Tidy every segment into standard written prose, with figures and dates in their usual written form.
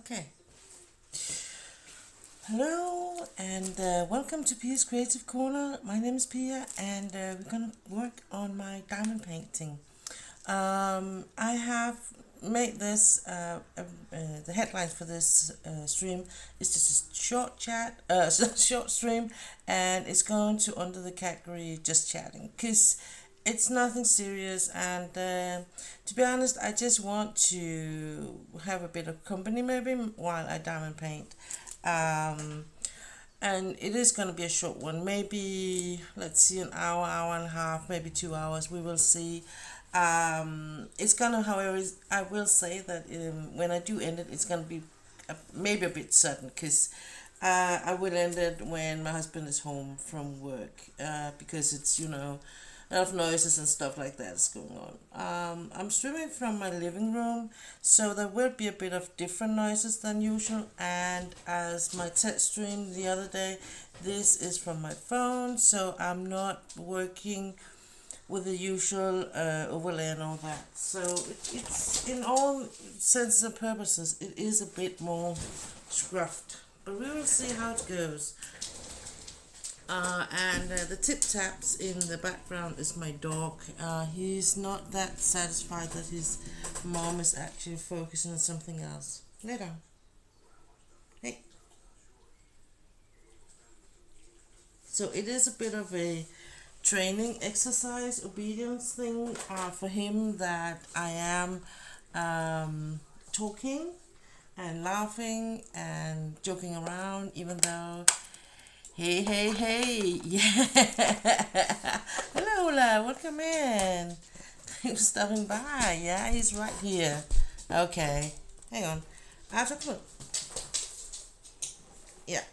Okay. Hello and welcome to Pia's Creative Corner. My name is Pia and we're going to work on my diamond painting. I have made this, the headline for this stream is just a short chat, short stream, and it's going to under the category just chatting because it's nothing serious. And to be honest, I just want to have a bit of company maybe while I diamond paint. Um, and it is going to be a short one, maybe let's see, an hour, hour and a half, maybe 2 hours, we will see. It's gonna, however, I will say that when I do end it, it's gonna be maybe a bit sudden because I will end it when my husband is home from work, because it's, a lot of noises and stuff like that is going on. I'm streaming from my living room, so there will be a bit of different noises than usual. And as my test stream the other day, this is from my phone, so I'm not working with the usual overlay and all that. So it's in all senses and purposes, it is a bit more scruffed, but we will see how it goes. And the tip taps in the background is my dog. He's not that satisfied that his mom is actually focusing on something else. Lay down. Hey. So it is a bit of a training exercise, obedience thing for him, that I am talking and laughing and joking around, even though hey, yeah. Hello, welcome in. Thanks for stopping by. Yeah, he's right here. Okay, hang on. I have to look. Yeah.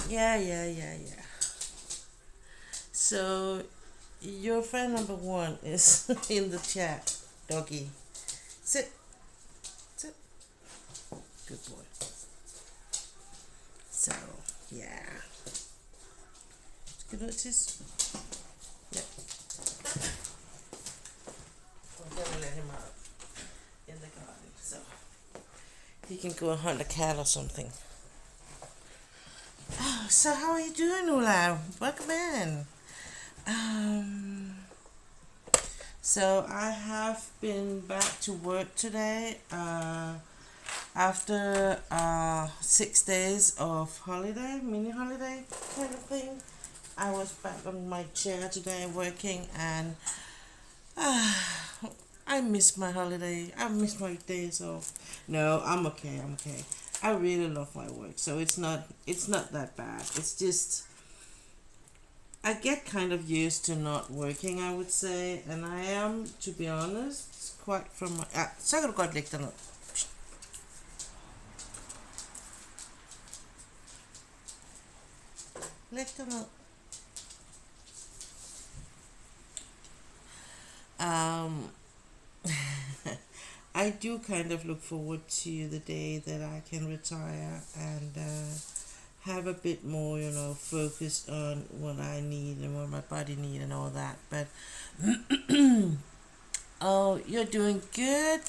Yeah. So, your friend number one is in the chat, doggy. Sit. Good boy. So, yeah. Good notice. Yeah. I'm gonna let him out in the garden, so he can go and hunt a cat or something. Oh, so how are you doing, Ola? Welcome in. So I have been back to work today. After 6 days of holiday, mini holiday kind of thing. I was back on my chair today working, and I miss my holiday. I miss my days off. No, I'm okay. I really love my work, so it's not that bad. It's just I get kind of used to not working, I would say, and I am, to be honest, quite from my så kan du godt lægge dig ned. Læg dig ned. I do kind of look forward to the day that I can retire and have a bit more, focus on what I need and what my body needs and all that. But oh, you're doing good,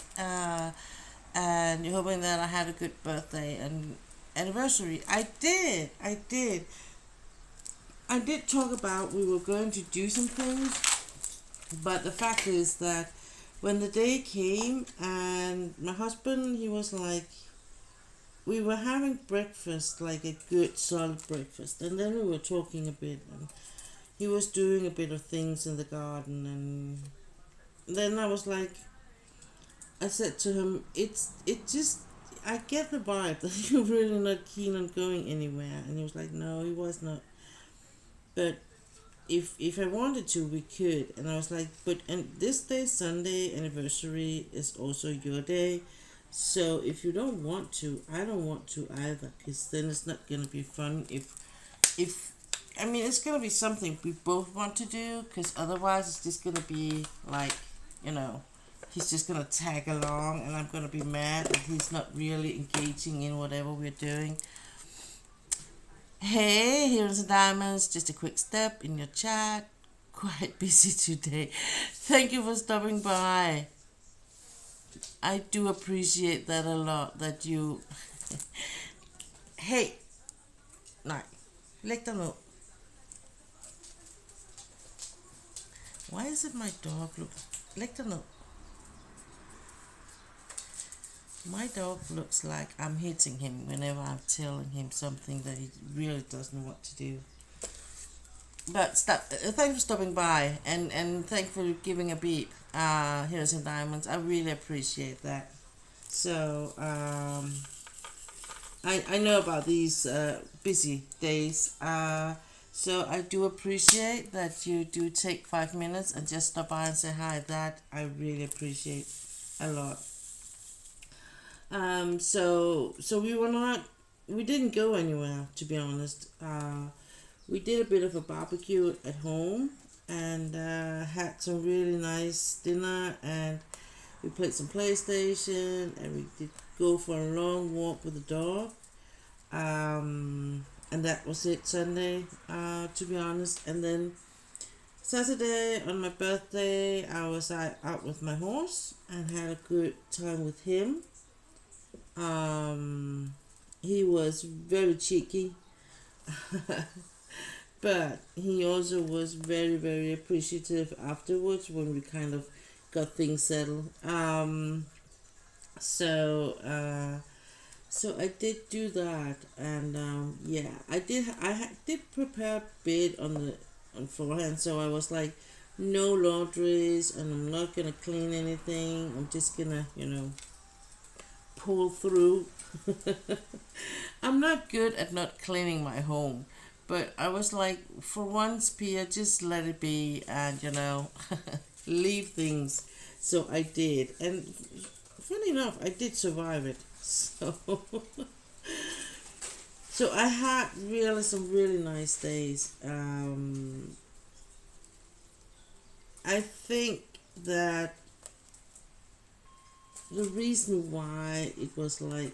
and you're hoping that I had a good birthday and anniversary. I did. I did talk about we were going to do some things, but the fact is that when the day came and my husband, he was like, we were having breakfast, like a good solid breakfast, and then we were talking a bit, and he was doing a bit of things in the garden, and then I was like, I said to him, it just, I get the vibe that you're really not keen on going anywhere, and he was like, no, he was not, but if I wanted to, we could. And I was like, but and this day, Sunday anniversary, is also your day. So if you don't want to, I don't want to either, because then it's not gonna be fun. If I mean, it's gonna be something we both want to do, because otherwise it's just gonna be like, he's just gonna tag along, and I'm gonna be mad that he's not really engaging in whatever we're doing. Hey, here's the diamonds. Just a quick step in your chat. quite busy today. Thank you for stopping by. I do appreciate that a lot, that you... Hey! Nej, læg dig ned. Why is it my dog look... Læg dig ned. My dog looks like I'm hitting him whenever I'm telling him something that he really doesn't know what to do. But thanks for stopping by, and thanks for giving a beep. Heroes and Diamonds. I really appreciate that. So I know about these busy days. So I do appreciate that you do take 5 minutes and just stop by and say hi. That I really appreciate a lot. So we didn't go anywhere, to be honest. We did a bit of a barbecue at home, and had some really nice dinner, and we played some PlayStation, and we did go for a long walk with the dog. And that was it Sunday, to be honest. And then Saturday, on my birthday, I was out with my horse and had a good time with him. He was very cheeky, but he also was very, very appreciative afterwards when we kind of got things settled. So I did do that, and yeah, I did prepare a bit on forehand. So I was like, no laundries, and I'm not gonna clean anything. I'm just gonna, pull through. I'm not good at not cleaning my home, but I was like, for once, Pia, just let it be, and leave things. So I did, and funny enough, I did survive it. So, so I had some really nice days. I think that the reason why it was like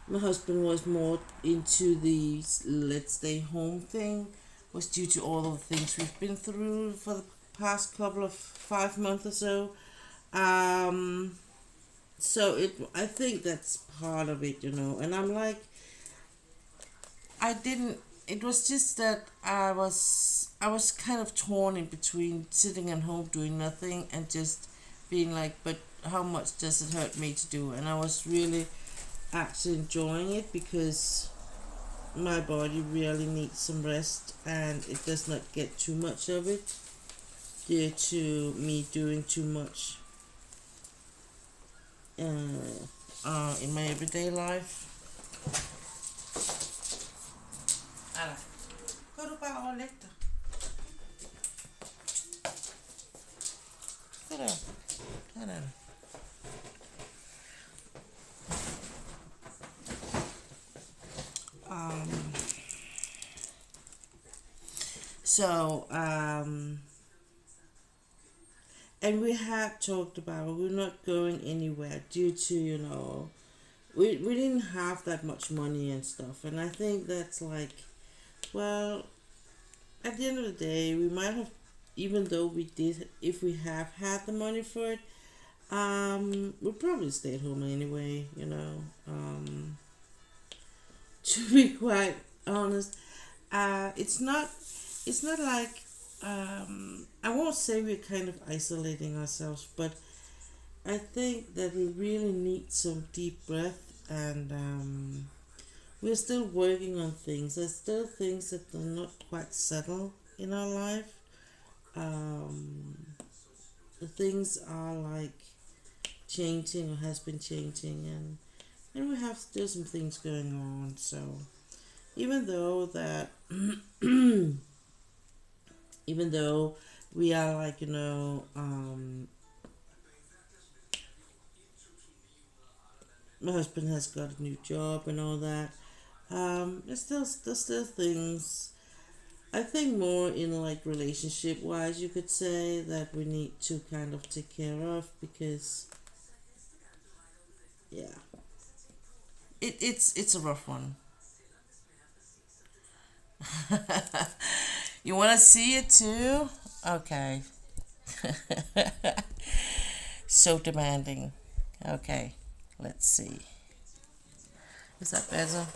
my husband was more into the let's stay home thing was due to all of the things we've been through for the past couple of 5 months or so. So I think that's part of it, and I'm like, it was just that I was kind of torn in between sitting at home doing nothing and just being like, but how much does it hurt me to do? And I was really actually enjoying it because my body really needs some rest, and it does not get too much of it due to me doing too much in my everyday life. Kan du bare overlægge dig? Sådan. And we had talked about we're not going anywhere due to, we didn't have that much money and stuff. And I think that's like, well, at the end of the day, we might have, even though we did, if we have had the money for it, we'll probably stay at home anyway, to be quite honest. It's not like, I won't say we're kind of isolating ourselves, but I think that we really need some deep breath, and we're still working on things. There's still things that are not quite settled in our life. The things are like changing, or has been changing, and we have still some things going on. So even though that even though we are like, my husband has got a new job and all that, there's still things, I think, more in like relationship wise, you could say, that we need to kind of take care of, because yeah, it's a rough one. You want to see it too? Okay. So demanding. Okay, let's see. Is that better?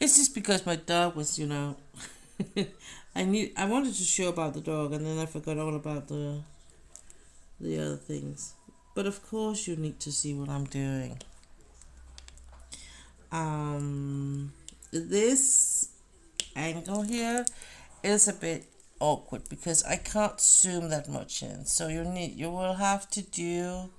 It's just because my dog was, I wanted to show about the dog, and then I forgot all about the other things. But of course, you need to see what I'm doing. This angle here is a bit awkward because I can't zoom that much in. So you will have to do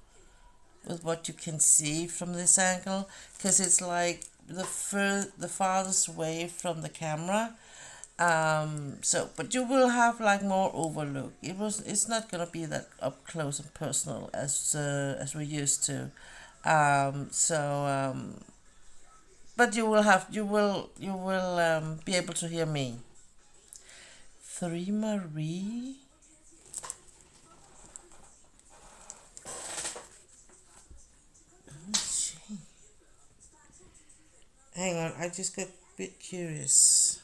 with what you can see from this angle, because it's like the farthest away from the camera. But you will have like more overlook. It's not gonna be that up close and personal as we used to. But you will be able to hear me. Three Marie. Oh, hang on, I just got a bit curious.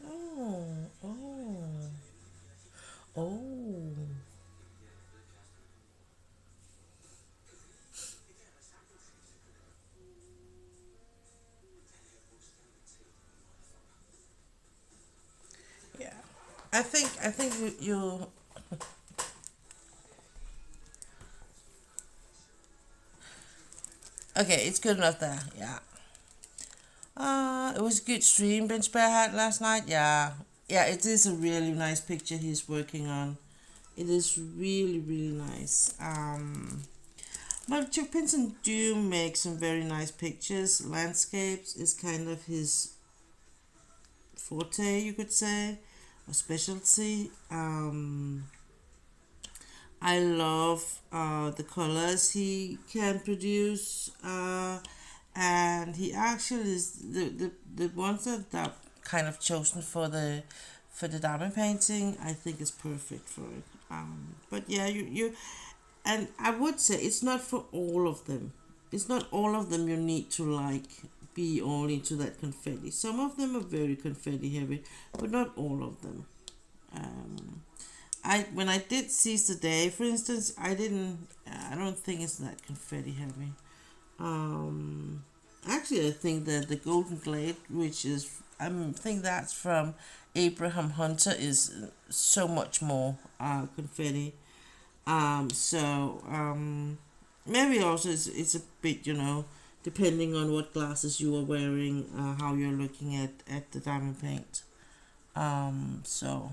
Oh, oh, oh. Yeah. I think you okay, it's good enough there. Yeah. It was a good stream bench bear had last night. Yeah. Yeah, it is a really nice picture he's working on. It is really, really nice. But Chuck Pinson do make some very nice pictures. Landscapes is kind of his forte, you could say, or specialty. I love the colors he can produce, and he actually is the ones that kind of chosen for the diamond painting. I think is perfect for it. But yeah, you and I would say it's not for all of them. It's not all of them you need to like be all into that confetti. Some of them are very confetti heavy, but not all of them. Um, I when I did seize the day, for instance, I don't think it's that confetti heavy. Um, Actually, I think that the Golden Glade, which is think that's from Abraham Hunter, is so much more confetti. Maybe also it's a bit, depending on what glasses you are wearing, how you're looking at the diamond paint. So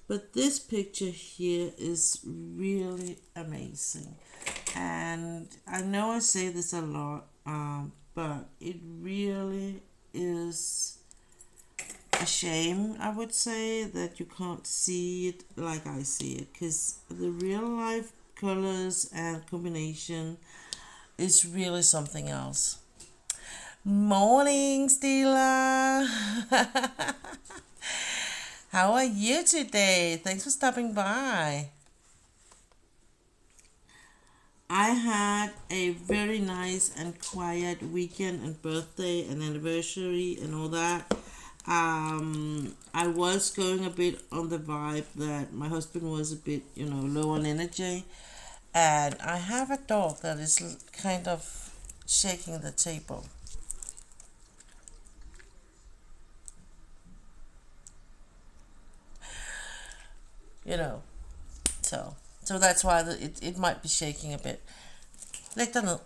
But this picture here is really amazing. And I know I say this a lot, but it really is a shame, I would say, that you can't see it like I see it. Because the real life colors and combination is really something else. Morning, Stila. How are you today? Thanks for stopping by. I had a very nice and quiet weekend and birthday and anniversary and all that. I was going a bit on the vibe that my husband was a bit, low on energy, and I have a dog that is kind of shaking the table. You know, so that's why it might be shaking a bit. Læg dig ned.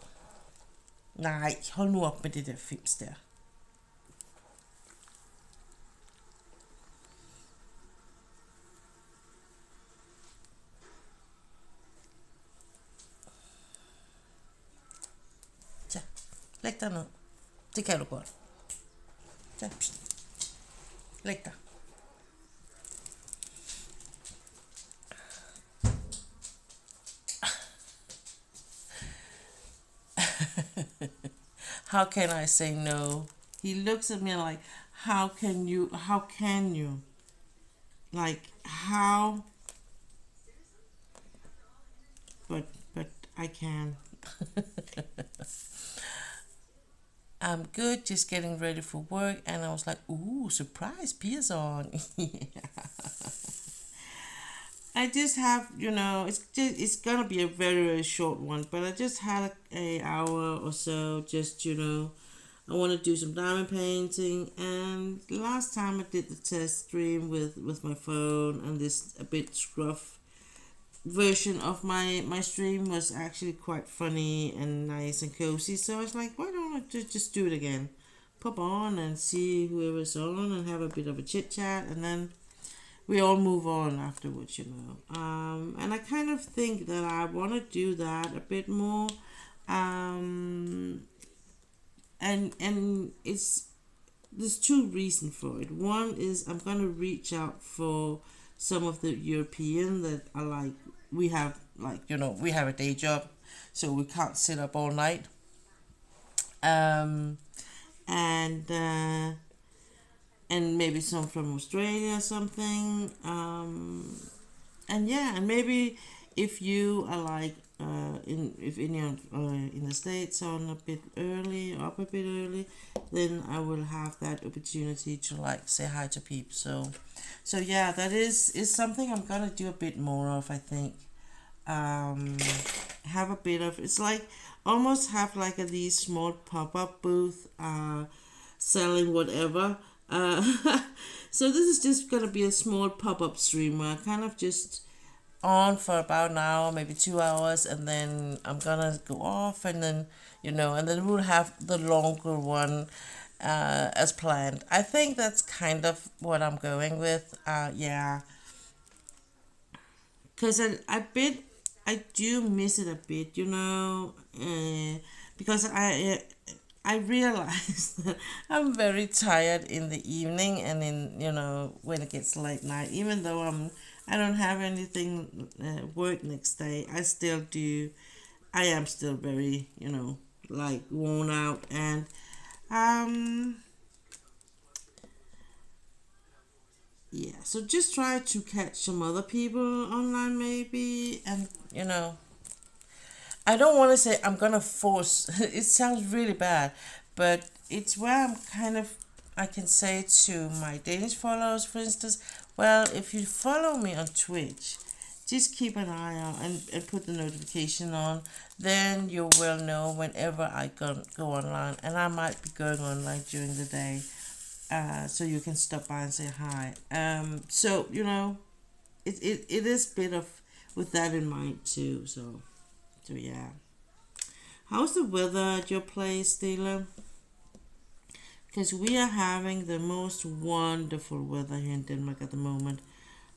Nej, hold nu op med det der fims der. Så, læg dig ned. Det kan du godt. Så, læg dig. How can I say no? He looks at me like, how can you? Like, how? But I can. I'm good, just getting ready for work, and I was like, ooh, surprise, Pia's on. Yeah. I just have, it's gonna be a very very short one, but I just had a hour or so. Just I want to do some diamond painting, and last time I did the test stream with my phone, and this a bit scruff version of my stream was actually quite funny and nice and cozy. So I was like, why don't I just do it again? Pop on and see whoever's on and have a bit of a chit chat, and then we all move on afterwards. And I kind of think that I want to do that a bit more. And it's there's two reasons for it. One is I'm gonna reach out for some of the European that are like we have we have a day job, so we can't sit up all night. Um, and and maybe some from Australia or something. And yeah, and maybe if you are like if anyone in the States on a bit early, up a bit early, then I will have that opportunity to like say hi to people. So yeah, that is something I'm gonna do a bit more of, I think. um have a bit of, it's like almost have like a these small pop-up booth selling whatever. uh so this is just gonna be a small pop-up stream where I kind of just on for about an hour, maybe 2 hours, and then I'm gonna go off, and then and then we'll have the longer one as planned. I think that's kind of what I'm going with. Yeah, because I do miss it a bit, because I realize that I'm very tired in the evening, and in when it gets late night. Even though I don't have anything work next day, I am still very like worn out, and um yeah. So just try to catch some other people online maybe, and I don't want to say I'm gonna force. It sounds really bad, but it's where I'm kind of. I can say to my Danish followers, for instance, well, if you follow me on Twitch, just keep an eye out and put the notification on. Then you will know whenever I go online, and I might be going online during the day, so you can stop by and say hi. So it is a bit of with that in mind too. So yeah. How's the weather at your place, Stila? Because we are having the most wonderful weather here in Denmark at the moment.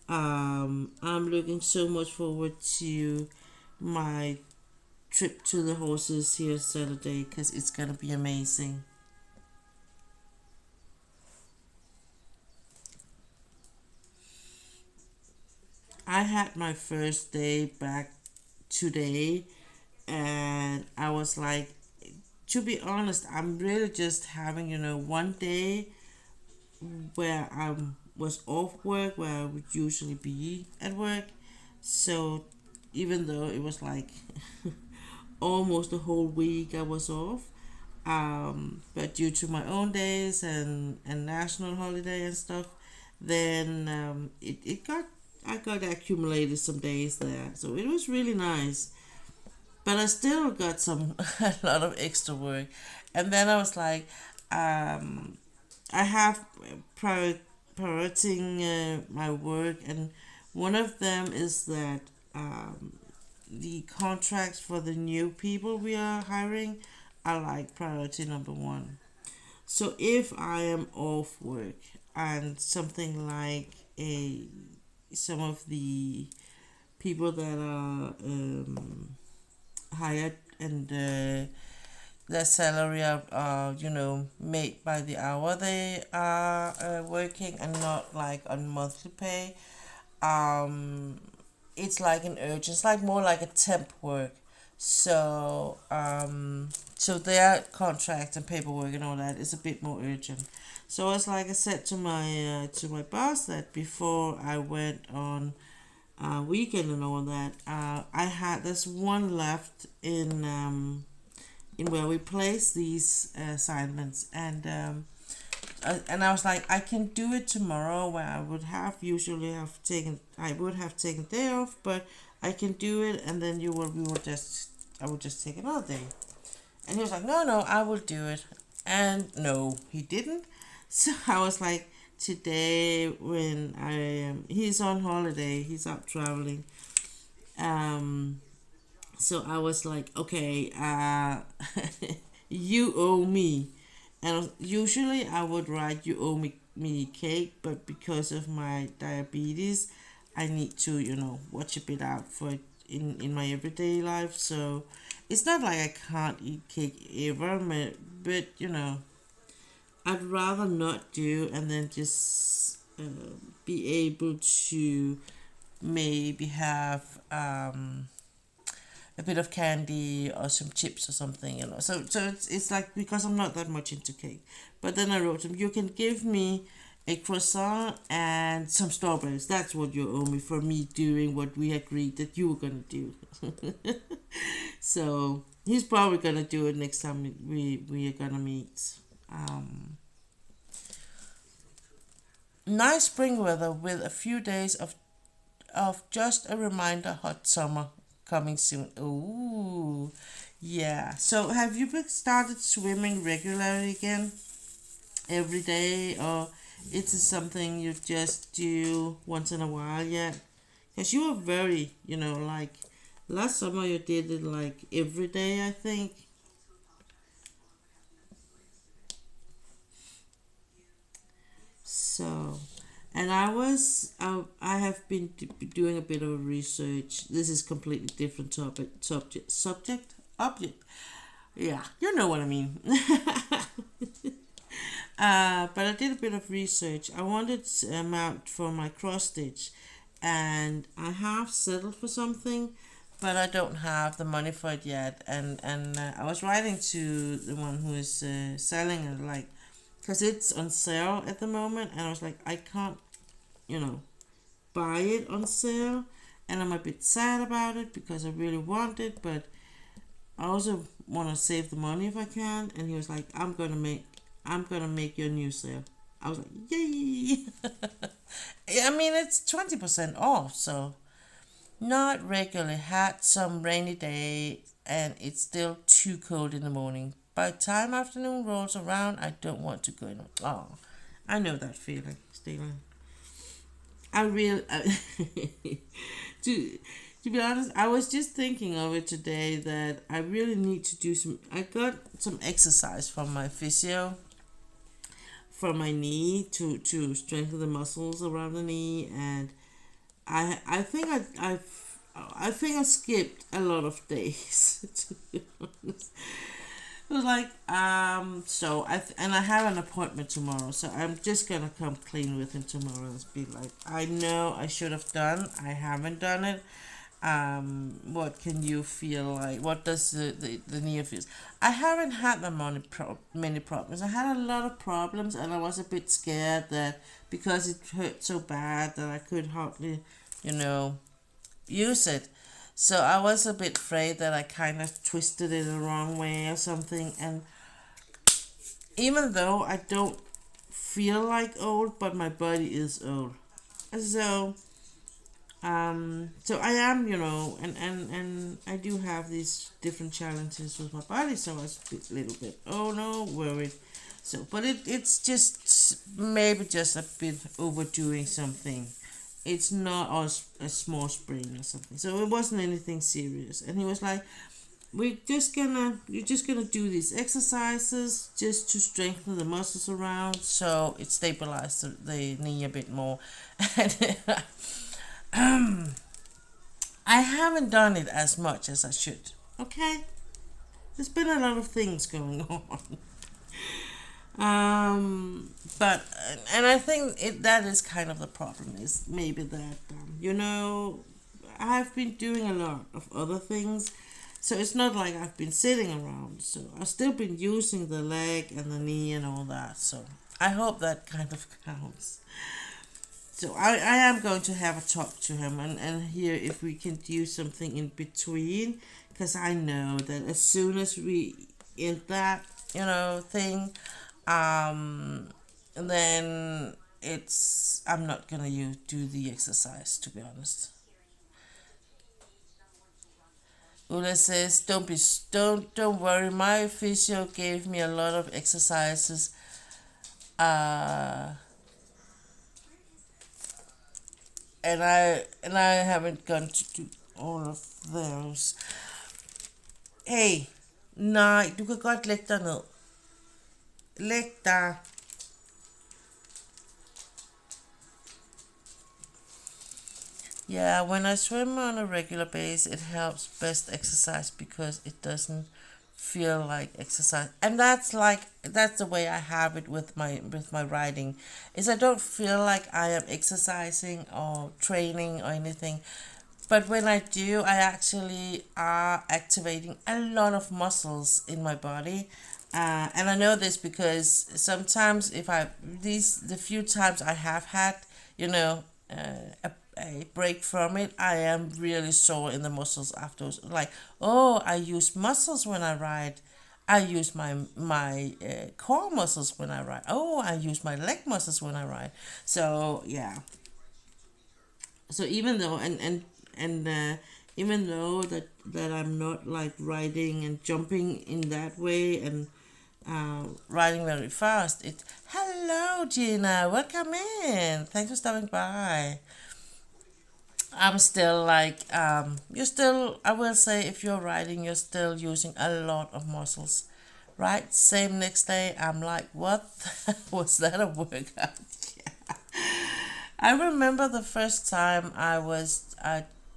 I'm looking so much forward to my trip to the horses here Saturday, because it's gonna be amazing. I had my first day back today, and I was like, to be honest, I'm really just having, one day where I was off work, where I would usually be at work. So even though it was like almost a whole week I was off. But due to my own days and national holiday and stuff, then it got I got accumulated some days there, so it was really nice. But I still got some a lot of extra work, and then I was like, I have prioritizing my work, and one of them is that the contracts for the new people we are hiring are like priority number one. So if I am off work and something like a some of the people that are hired and their salary are made by the hour they are working and not like on monthly pay, um it's like an urgent, it's like more like a temp work. So so their contract and paperwork and all that is a bit more urgent. So it's like I said to my boss that before I went on weekend and all that, I had this one left in where we place these assignments, and I was like, I can do it tomorrow, where I would have taken day off, but I can do it, and then I would just take another day. And he was like, no, I will do it. And no, he didn't. So I was like, today when he's on holiday, he's up traveling. So I was like, okay, you owe me. And usually I would write you owe me cake, but because of my diabetes, I need to, watch a bit out for it in my everyday life. So it's not like I can't eat cake ever, but I'd rather not do, and then just be able to maybe have a bit of candy or some chips or something. So it's like, because I'm not that much into cake. But then I wrote him, you can give me a croissant and some strawberries. That's what you owe me for me doing what we agreed that you were gonna do. So he's probably gonna do it next time we are gonna meet. Nice spring weather with a few days of just a reminder hot summer coming soon. Ooh, yeah. So have you started swimming regularly again every day, or is it something you just do once in a while yet? Because you were very, like last summer you did it like every day, I think. So, and I have been doing a bit of research. This is completely different object. Yeah, you know what I mean. But I did a bit of research. I wanted a mount for my cross stitch, and I have settled for something, but I don't have the money for it yet. And I was writing to the one who is selling it, like, because it's on sale at the moment, and I was like, I can't, buy it on sale, and I'm a bit sad about it because I really want it, but I also want to save the money if I can. And he was like, I'm gonna make your new sale. I was like, yay! I mean, it's 20% off, so not regularly. Had some rainy day, and it's still too cold in the morning. By the time afternoon rolls around, I don't want to go in. Oh, I know that feeling, Stephen. I really, to be honest, I was just thinking of it today that I really need to do some. I got some exercise from my physio for my knee to strengthen the muscles around the knee, and I think I think I skipped a lot of days, to be honest. It was like, so and I have an appointment tomorrow, so I'm just gonna come clean with him tomorrow and be like, I know I should have done, I haven't done it. What can you feel like? What does the knee feel? I haven't had that many problems. I had a lot of problems, and I was a bit scared that because it hurt so bad that I could hardly, use it. So I was a bit afraid that I kind of twisted it the wrong way or something. And even though I don't feel like old, but my body is old. So so I am, and I do have these different challenges with my body, so I was a little bit, oh no, worried. So, but it's just maybe just a bit overdoing something. It's not a small sprain or something. So it wasn't anything serious. And he was like, you're just gonna do these exercises just to strengthen the muscles around, so it stabilizes the knee a bit more. And I haven't done it as much as I should. Okay, there's been a lot of things going on. But and I think that is kind of the problem, is maybe that I've been doing a lot of other things, so it's not like I've been sitting around. So I've still been using the leg and the knee and all that. So I hope that kind of counts. So I am going to have a talk to him and hear if we can do something in between, because I know that as soon as we end that thing, then I'm not gonna do the exercise, to be honest. Ula says, don't worry. My physio gave me a lot of exercises. Uh, and I haven't gone to do all of those. Hey, nej, du kan godt lægge dig ned. Læg dig. Yeah, when I swim on a regular basis, it helps best exercise because it doesn't feel like exercise. And that's the way I have it with my riding, is I don't feel like I am exercising or training or anything. But when I do, I actually are activating a lot of muscles in my body. And I know this because sometimes the few times I have had, a break from it, I am really sore in the muscles afterwards. Like, oh, I use muscles when I ride. I use my core muscles when I ride. Oh, I use my leg muscles when I ride. So yeah. So even though even though that I'm not like riding and jumping in that way and riding very fast, hello Gina, welcome in. Thanks for stopping by. I'm still like, I will say, if you're riding, you're still using a lot of muscles, right? Same next day, I'm like, what? Was that a workout? Yeah. I remember the first time I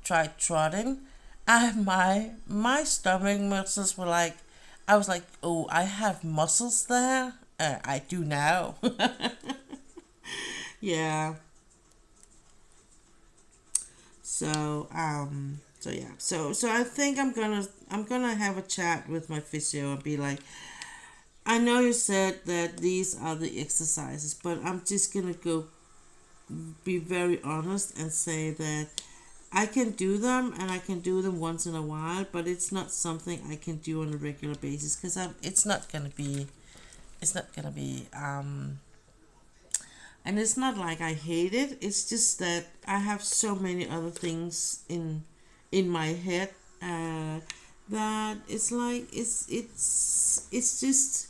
tried trotting, my stomach muscles were like, I was like, oh, I have muscles there? I do now. Yeah. So yeah. So I think I'm gonna have a chat with my physio and be like, I know you said that these are the exercises, but I'm just gonna be very honest and say that I can do them and I can do them once in a while, but it's not something I can do on a regular basis, because it's not gonna be and it's not like I hate it. It's just that I have so many other things in my head, that it's like it's just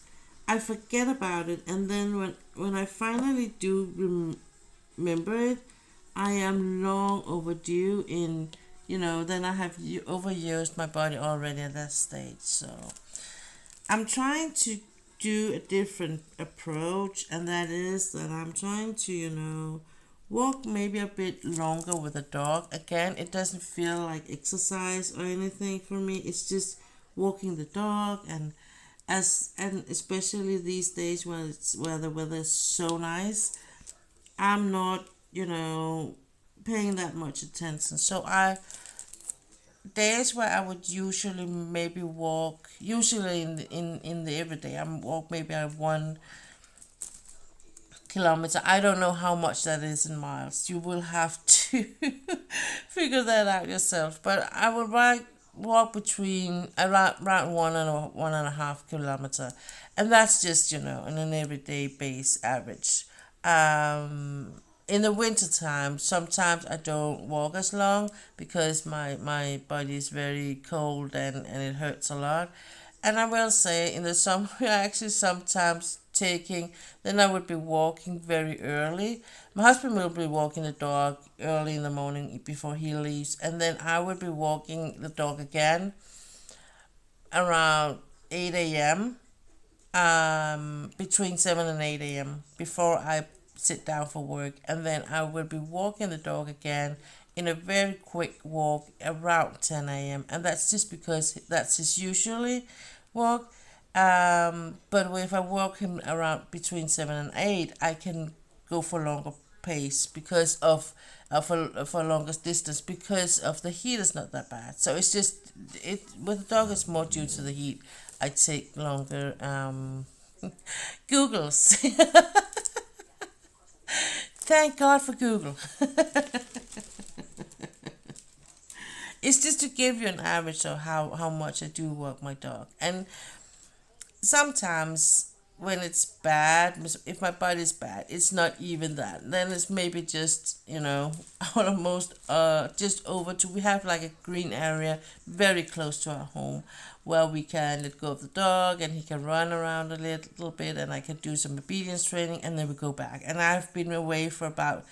I forget about it, and then when I finally do remember it, I am long overdue in, then I have overused my body already at that stage. So I'm trying to do a different approach, and that is that I'm trying to, walk maybe a bit longer with a dog. Again, it doesn't feel like exercise or anything for me. It's just walking the dog, and especially these days where the weather is so nice, I'm not, paying that much attention. So days where I would usually maybe walk, usually in the everyday, I'm walk maybe at 1 kilometer. I don't know how much that is in miles. You will have to figure that out yourself. But I will walk between around 1.5 kilometer, and that's just on an everyday base average. In the winter time, sometimes I don't walk as long because my body is very cold and it hurts a lot. And I will say, in the summer, I actually sometimes then I would be walking very early. My husband will be walking the dog early in the morning before he leaves, and then I would be walking the dog again around 8 a.m., between 7 and 8 a.m. before I sit down for work, and then I will be walking the dog again in a very quick walk around 10 a.m. And that's just because that's his usually walk. But if I walk him around between 7 and 8, I can go for longer pace because of for longest distance, because of the heat is not that bad. So it's just it with the dog it's more due to the heat. I take longer Googles. Thank God for Google. It's just to give you an average of how much I do walk my dog. And sometimes when it's bad, if my body's bad, it's not even that. Then it's maybe just, almost just over to, we have like a green area very close to our home where we can let go of the dog and he can run around a little bit and I can do some obedience training and then we go back. And I've been away for about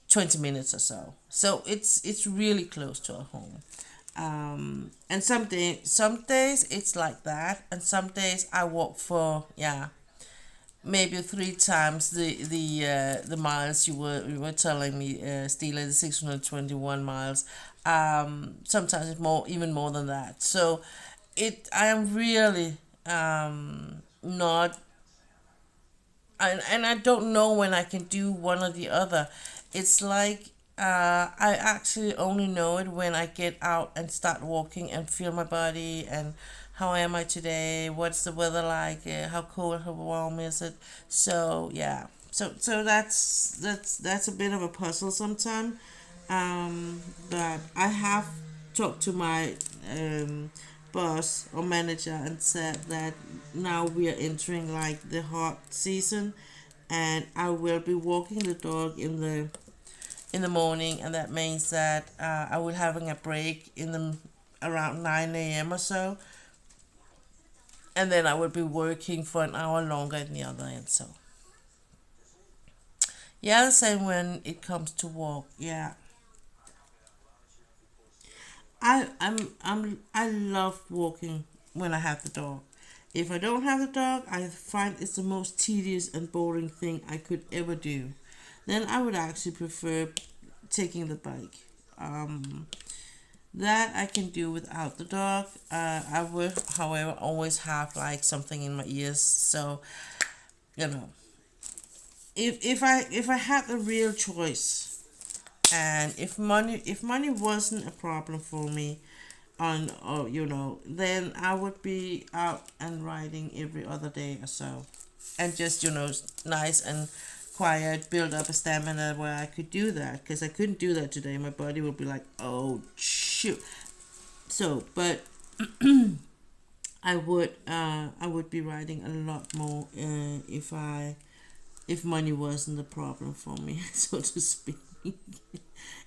20 minutes or so. So it's really close to our home. And some days it's like that, and some days I walk for maybe 3 times the miles you were telling me, Stila, the 621 miles. Sometimes it's even more than that. So I am really not, and I don't know when I can do one or the other. It's like I actually only know it when I get out and start walking and feel my body and how am I today, what's the weather like, how cold, how warm is it. So yeah, so that's a bit of a puzzle sometimes. But I have talked to my boss or manager and said that now we are entering like the hot season, and I will be walking the dog in the morning, and that means that I will having a break in the around 9 a.m. or so, and then I will be working for an hour longer in the other end. So yeah, the same when it comes to walk. Yeah, I love walking when I have the dog. If I don't have the dog, I find it's the most tedious and boring thing I could ever do. Then I would actually prefer taking the bike. That I can do without the dog. I would, however, always have like something in my ears. So, you know, if I had the real choice, and if money wasn't a problem for me, then I would be out and riding every other day or so, and just nice and quiet, build up a stamina where I could do that, because I couldn't do that today. My body would be like, oh shoot. So, but I would be riding a lot more if money wasn't a problem for me, so to speak.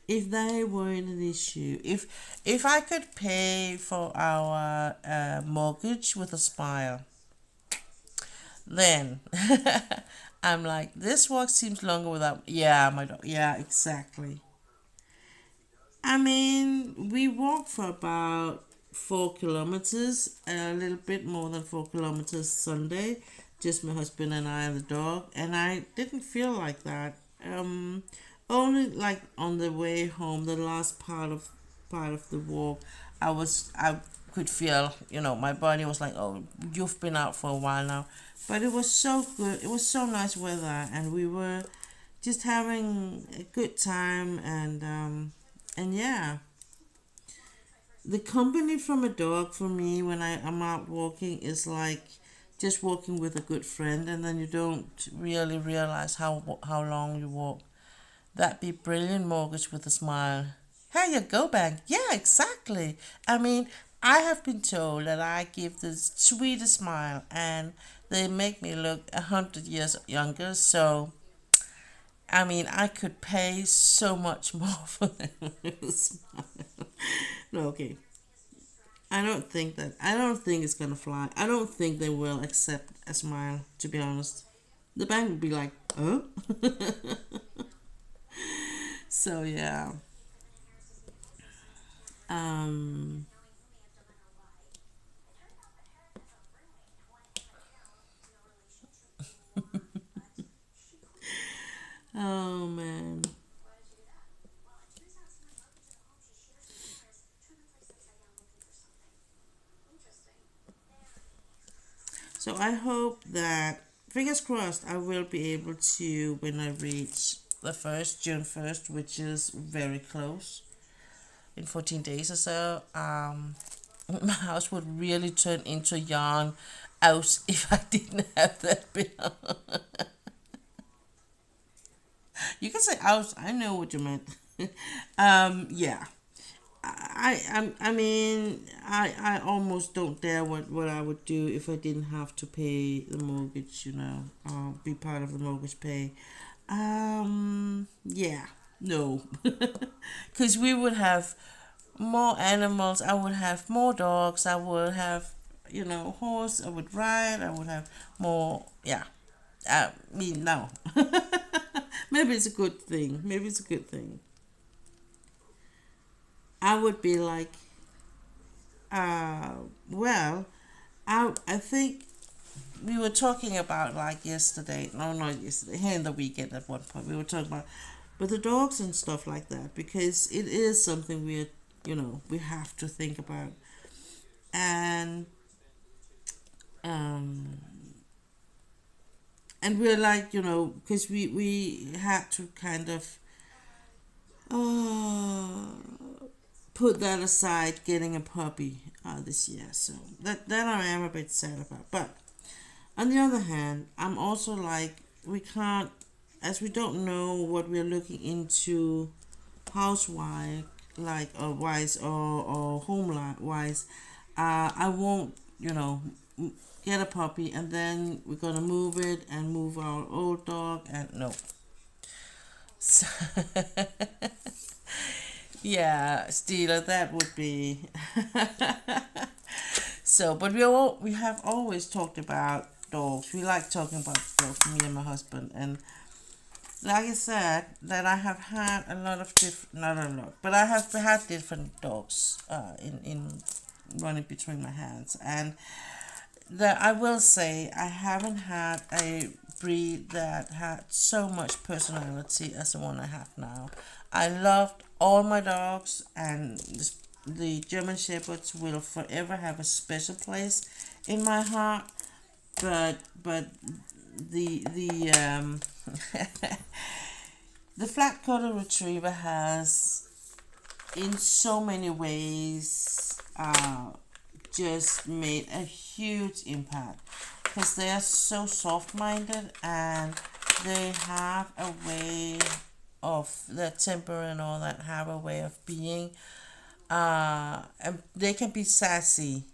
If they weren't an issue, if I could pay for our mortgage with a smile, then I'm like, this walk seems longer without. Yeah, my dog. Yeah, exactly. I mean, we walked for about 4 kilometers, a little bit more than 4 kilometers Sunday, just my husband and I and the dog, and I didn't feel like that. Only like on the way home, the last part of the walk, I could feel, my body was like, oh, you've been out for a while now, but it was so good. It was so nice weather, and we were just having a good time, and yeah, the company from a dog for me when I am out walking is like just walking with a good friend, and then you don't really realize how long you walk That'd be brilliant mortgage with a smile. Here you go, bank. Yeah, exactly. I mean, I have been told that I give the sweetest smile and they make me look 100 years younger. So, I mean, I could pay so much more for them with a smile. No, okay. I don't think it's gonna fly. I don't think they will accept a smile, to be honest. The bank would be like, oh? So, yeah. Um, oh man. So I hope that, fingers crossed, I will be able to when I reach the first June 1st, which is very close in 14 days or so. My house would really turn into a yarn house if I didn't have that bill. You can say house. I know what you meant. Yeah. I mean, I almost don't dare what I would do if I didn't have to pay the mortgage, be part of the mortgage pay. Yeah, no. Because we would have more animals. I would have more dogs. I would have, horse. I would ride. I would have more, yeah. I mean, no. Maybe it's a good thing. Maybe it's a good thing. I would be like, uh, well, I think we were talking about like yesterday. No, not yesterday. Here in the weekend at one point we were talking about, but the dogs and stuff like that because it is something we have to think about, and um, and we're like because we had to kind of put that aside, getting a puppy this year. So that I am a bit sad about. But on the other hand, I'm also like we can't, as we don't know what we're looking into, housewife like or wise or home wise. I won't get a puppy and then we're gonna move it and move our old dog and no. So, yeah, Steeler, that would be. So, but we have always talked about dogs. We like talking about dogs, me and my husband, and like I said, that I have had a lot of not a lot, but I have had different dogs in running between my hands, and that I will say I haven't had a breed that had so much personality as the one I have now. I loved all my dogs, and the German Shepherds will forever have a special place in my heart. But the the flat coated retriever has, in so many ways, just made a huge impact because they are so soft minded and they have a way of their temper and all that, have a way of being, and they can be sassy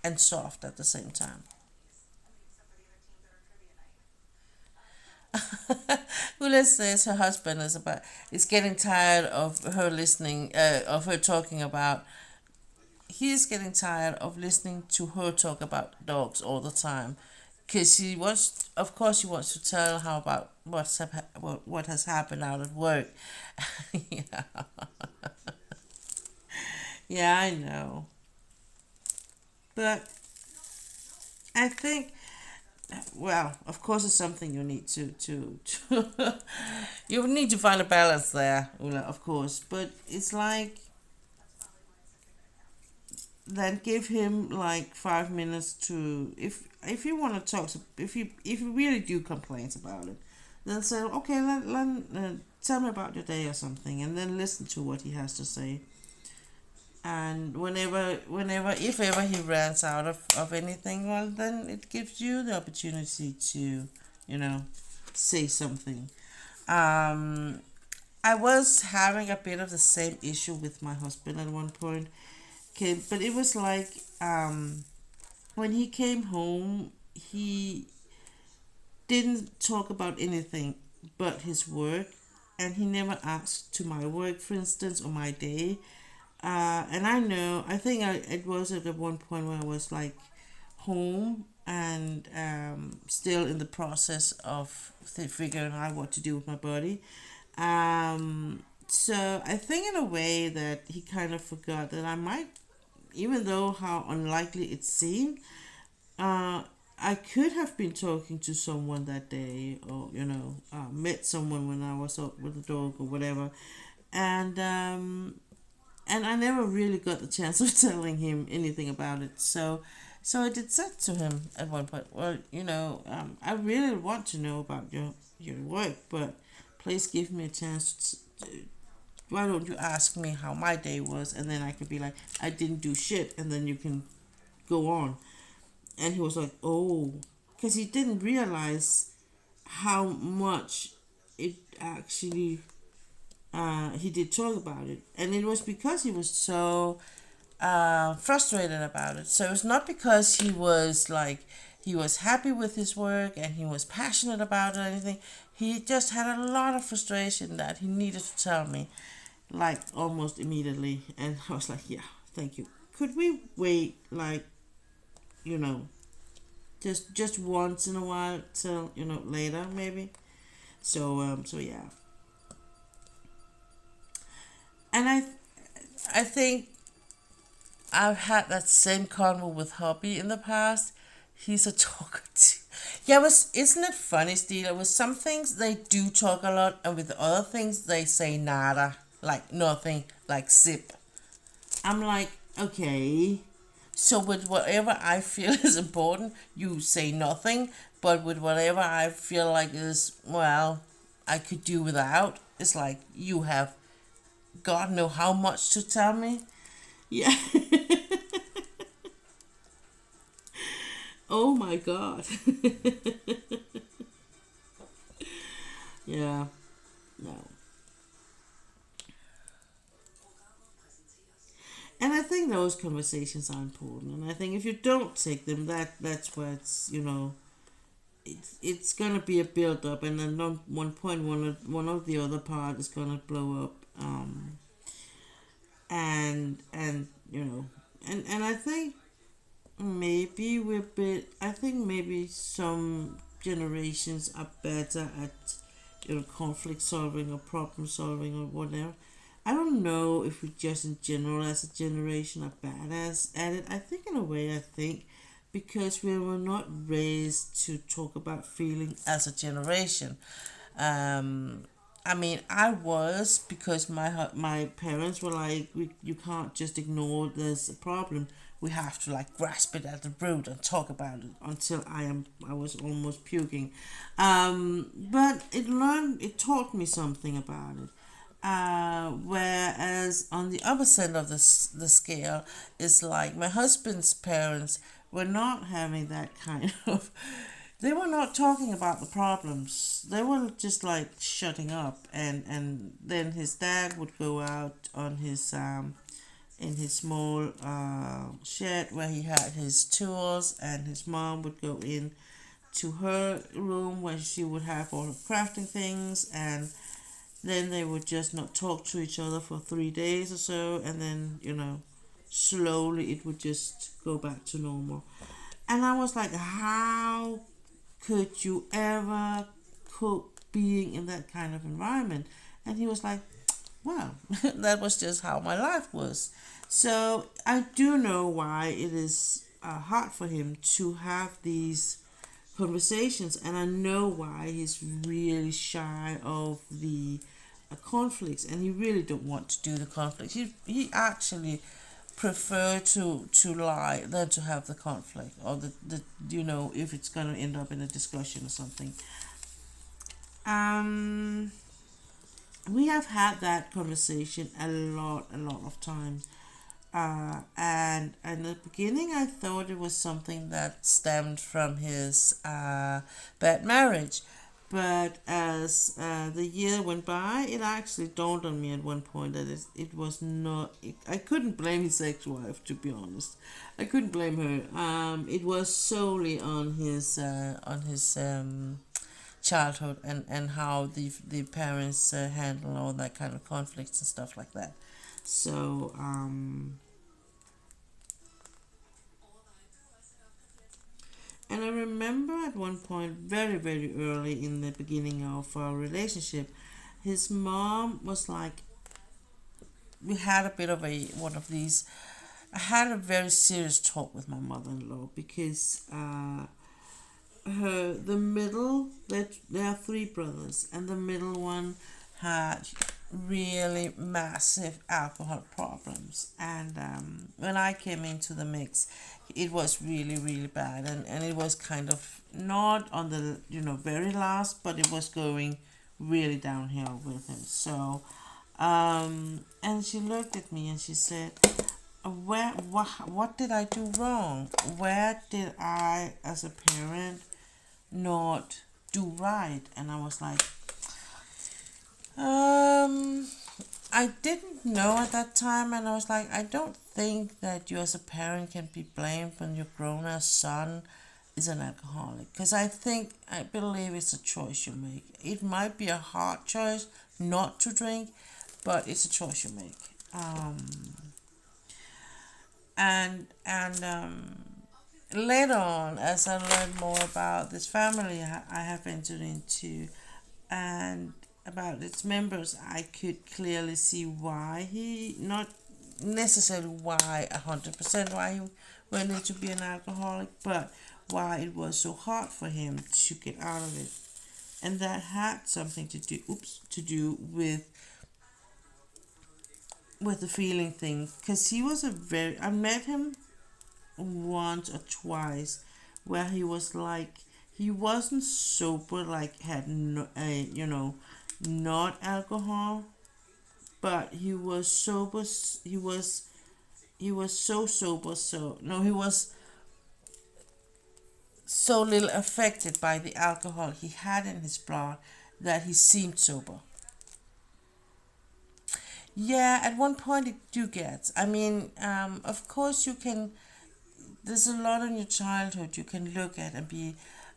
and soft at the same time. Hula says her husband is getting tired of her listening, of her talking about. He's getting tired of listening to her talk about dogs all the time, because he wants, of course, he wants to tell how about what has happened out at work. Yeah, yeah, I know, but I think, well, of course, it's something you need to you need to find a balance there, Ula, of course. But it's like, then give him like 5 minutes to, if you want to talk to, if you really do complaints about it, then say okay, tell me about your day or something, and then listen to what he has to say. And whenever if ever he runs out of anything, well, then it gives you the opportunity to, you know say something. um I was having a bit of the same issue with my husband at one point. Okay, but it was like when he came home, he didn't talk about anything but his work, and he never asked to my work, for instance, or my day. And I know, I think it was at one point where I was like home and still in the process of figuring out what to do with my body. So I think in a way that he kind of forgot that I might, even though how unlikely it seemed, uh, I could have been talking to someone that day, or met someone when I was out with the dog or whatever, and and I never really got the chance of telling him anything about it. So I did said to him at one point, well, I really want to know about your work, but please give me a chance to, why don't you ask me how my day was, and then I could be like, I didn't do shit, and then you can go on. And he was like, oh, because he didn't realize how much it actually, he did talk about it. And it was because he was so frustrated about it. So it's not because he was like, he was happy with his work and he was passionate about it or anything. He just had a lot of frustration that he needed to tell me, like almost immediately. And I was like, yeah, thank you. Could we wait, like, you know, just once in a while till later maybe. So yeah, and I think I've had that same convo with Hobby in the past. He's a talker too. Yeah, isn't it funny, Steve? With some things they do talk a lot, and with other things they say nada, like nothing, like zip. I'm like, okay. So with whatever I feel is important, you say nothing. But with whatever I feel like is, well, I could do without, it's like you have God know how much to tell me. Yeah. Oh my God. Yeah. No. And I think those conversations are important. And I think if you don't take them, that's where it's gonna be a build up, and then on one point one of the other part is gonna blow up. And and I think maybe I think maybe some generations are better at conflict solving or problem solving or whatever. I don't know if we just in general as a generation are bad at it. I think in a way, I think because we were not raised to talk about feeling as a generation. Um, I mean, I was, because my parents were like, you can't just ignore this problem. We have to like grasp it at the root and talk about it until I was almost puking. But it taught me something about it. Whereas on the other side of the scale is like my husband's parents were not having that kind of, they were not talking about the problems. They were just like shutting up, and then his dad would go out on his in his small shed where he had his tools, and his mom would go in to her room where she would have all her crafting things, and then they would just not talk to each other for 3 days or so, and then slowly it would just go back to normal. And I was like, how could you ever cope being in that kind of environment? And he was like, well, that was just how my life was. So I do know why it is hard for him to have these conversations, and I know why he's really shy of the conflicts, and he really don't want to do the conflicts. He actually prefer to lie than to have the conflict, or the if it's gonna end up in a discussion or something. Um, we have had that conversation a lot of times. And in the beginning, I thought it was something that stemmed from his bad marriage, But as the year went by, it actually dawned on me at one point that it was not. I couldn't blame his ex-wife, to be honest. I couldn't blame her. It was solely on his childhood and how the parents handle all that kind of conflicts and stuff like that. So and I remember at one point, very, very early in the beginning of our relationship, his mom was like, we had a bit of a one of these. I had a very serious talk with my mother-in-law because the middle, there are three brothers, and the middle one had really massive alcohol problems. And when I came into the mix, it was really, really bad, and it was kind of not on the very last, but it was going really downhill with him. So and she looked at me and she said, what did I do wrong? Where did I as a parent not do right? And I was like, I didn't know at that time, and I was like, I don't think that you as a parent can be blamed when your grown-ass son is an alcoholic, because I believe it's a choice you make. It might be a hard choice not to drink, but it's a choice you make. And later on, as I learned more about this family I have entered into and about its members, I could clearly see why he, not necessarily why 100% why he went into being an alcoholic, but why it was so hard for him to get out of it. And that had something to do with the feeling thing, because he was I met him once or twice where he was like, he wasn't sober, like had no, not alcohol, but he was sober. He was so sober, he was so little affected by the alcohol he had in his blood that he seemed sober. Yeah, at one point it do get. I mean, of course you can. There's a lot in your childhood you can look at and be.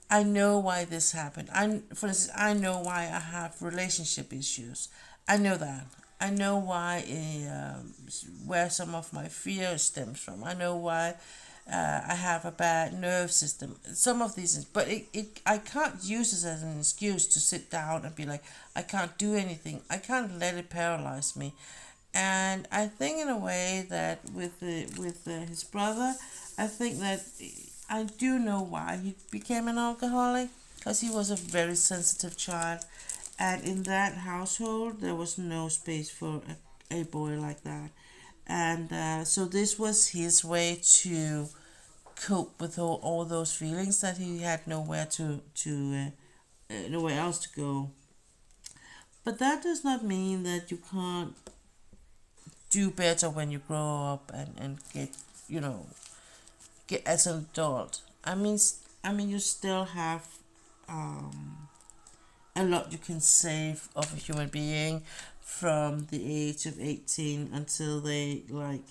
I know why this happened. For instance, I know why I have relationship issues. I know that. I know why, where some of my fear stems from. I know why I have a bad nerve system. Some of these, but I can't use this as an excuse to sit down and be like, I can't do anything. I can't let it paralyze me. And I think in a way that with his brother, I think that I do know why he became an alcoholic, because he was a very sensitive child, and in that household there was no space for a boy like that. And so this was his way to cope with all those feelings that he had nowhere nowhere else to go. But that does not mean that you can't do better when you grow up and get, get as an adult. I mean, you still have a lot you can save of a human being from the age of 18 until they like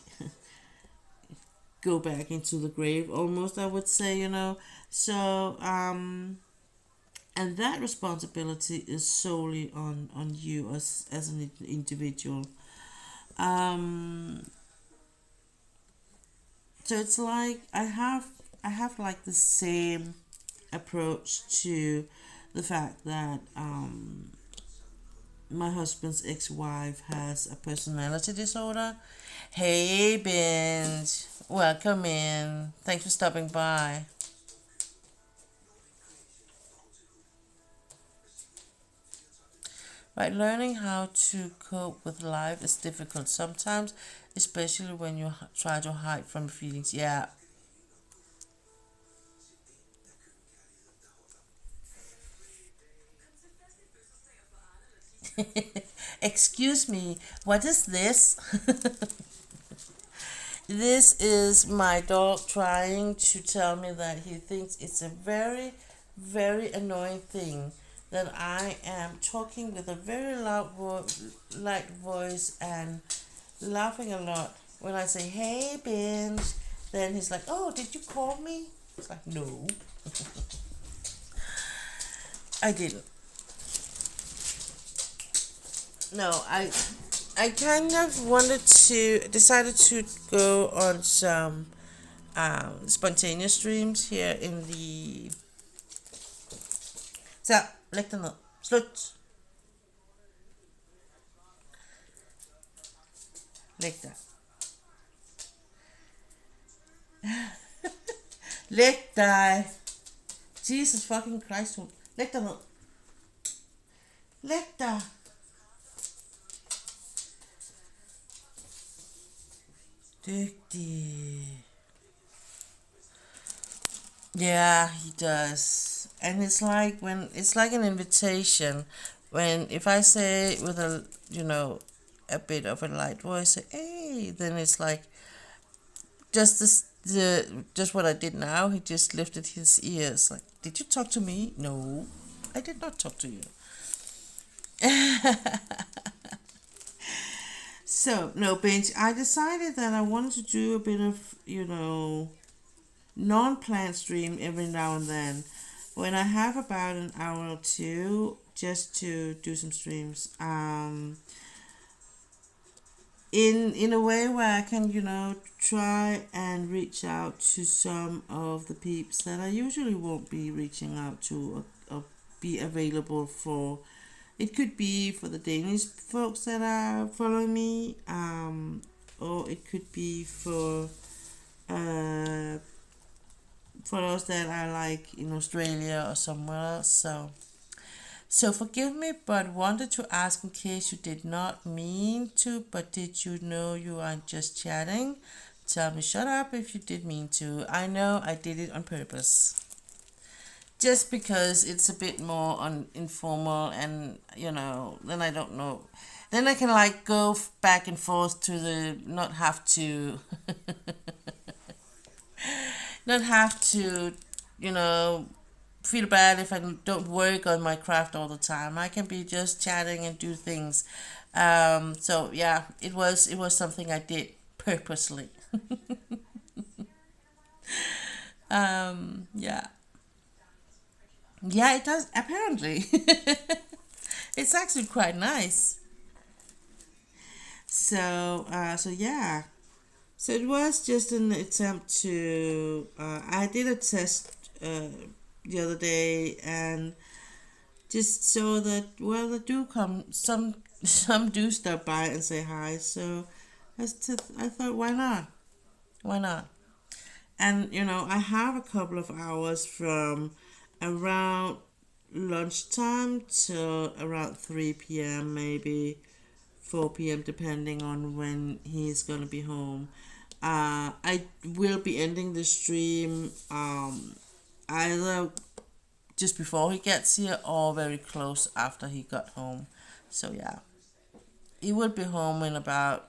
go back into the grave almost, I would say. So and that responsibility is solely on you as an individual. So it's like I have like the same approach to the fact that my husband's ex-wife has a personality disorder. Hey, Binge, welcome in. Thanks for stopping by. Right, learning how to cope with life is difficult sometimes, especially when you try to hide from feelings. Yeah. Excuse me, what is this? This is my dog trying to tell me that he thinks it's a very, very annoying thing that I am talking with a very light voice and laughing a lot. When I say, hey, Benj, then he's like, oh, did you call me? It's like, no, I didn't. No, I kind of decided to go on some spontaneous streams here in the... Så, læg dig ned. Slut. Læg dig. Læg dig. Jesus fucking Christ, hund. Læg dig ned. Læg dig. Dygtig. Yeah, he does. And it's like an invitation. If I say with a bit of a light voice, say, hey, then it's like just what I did now. He just lifted his ears. Like, did you talk to me? No, I did not talk to you. So, no, Bench, I decided that I wanted to do a bit of, non-planned stream every now and then. When I have about an hour or two, just to do some streams. In a way where I can, try and reach out to some of the peeps that I usually won't be reaching out to or be available for. It could be for the Danish folks that are following me, or it could be for those that are like in Australia or somewhere else. So forgive me, but wanted to ask in case you did not mean to, but did you know you are just chatting? Tell me shut up if you did mean to. I know I did it on purpose. Just because it's a bit more informal and, then I don't know. Then I can like go back and forth to not have to, feel bad if I don't work on my craft all the time. I can be just chatting and do things. So yeah, it was something I did purposely. Yeah. Yeah, it does, apparently. It's actually quite nice. So yeah. So it was just an attempt to, I did a test the other day and just so that, well, they do come, some do stop by and say hi. So I thought, why not? Why not? And, I have a couple of hours from around lunchtime till around 3 p.m., maybe 4 p.m., depending on when he's going to be home. I will be ending the stream either just before he gets here or very close after he got home. So yeah, he will be home in about,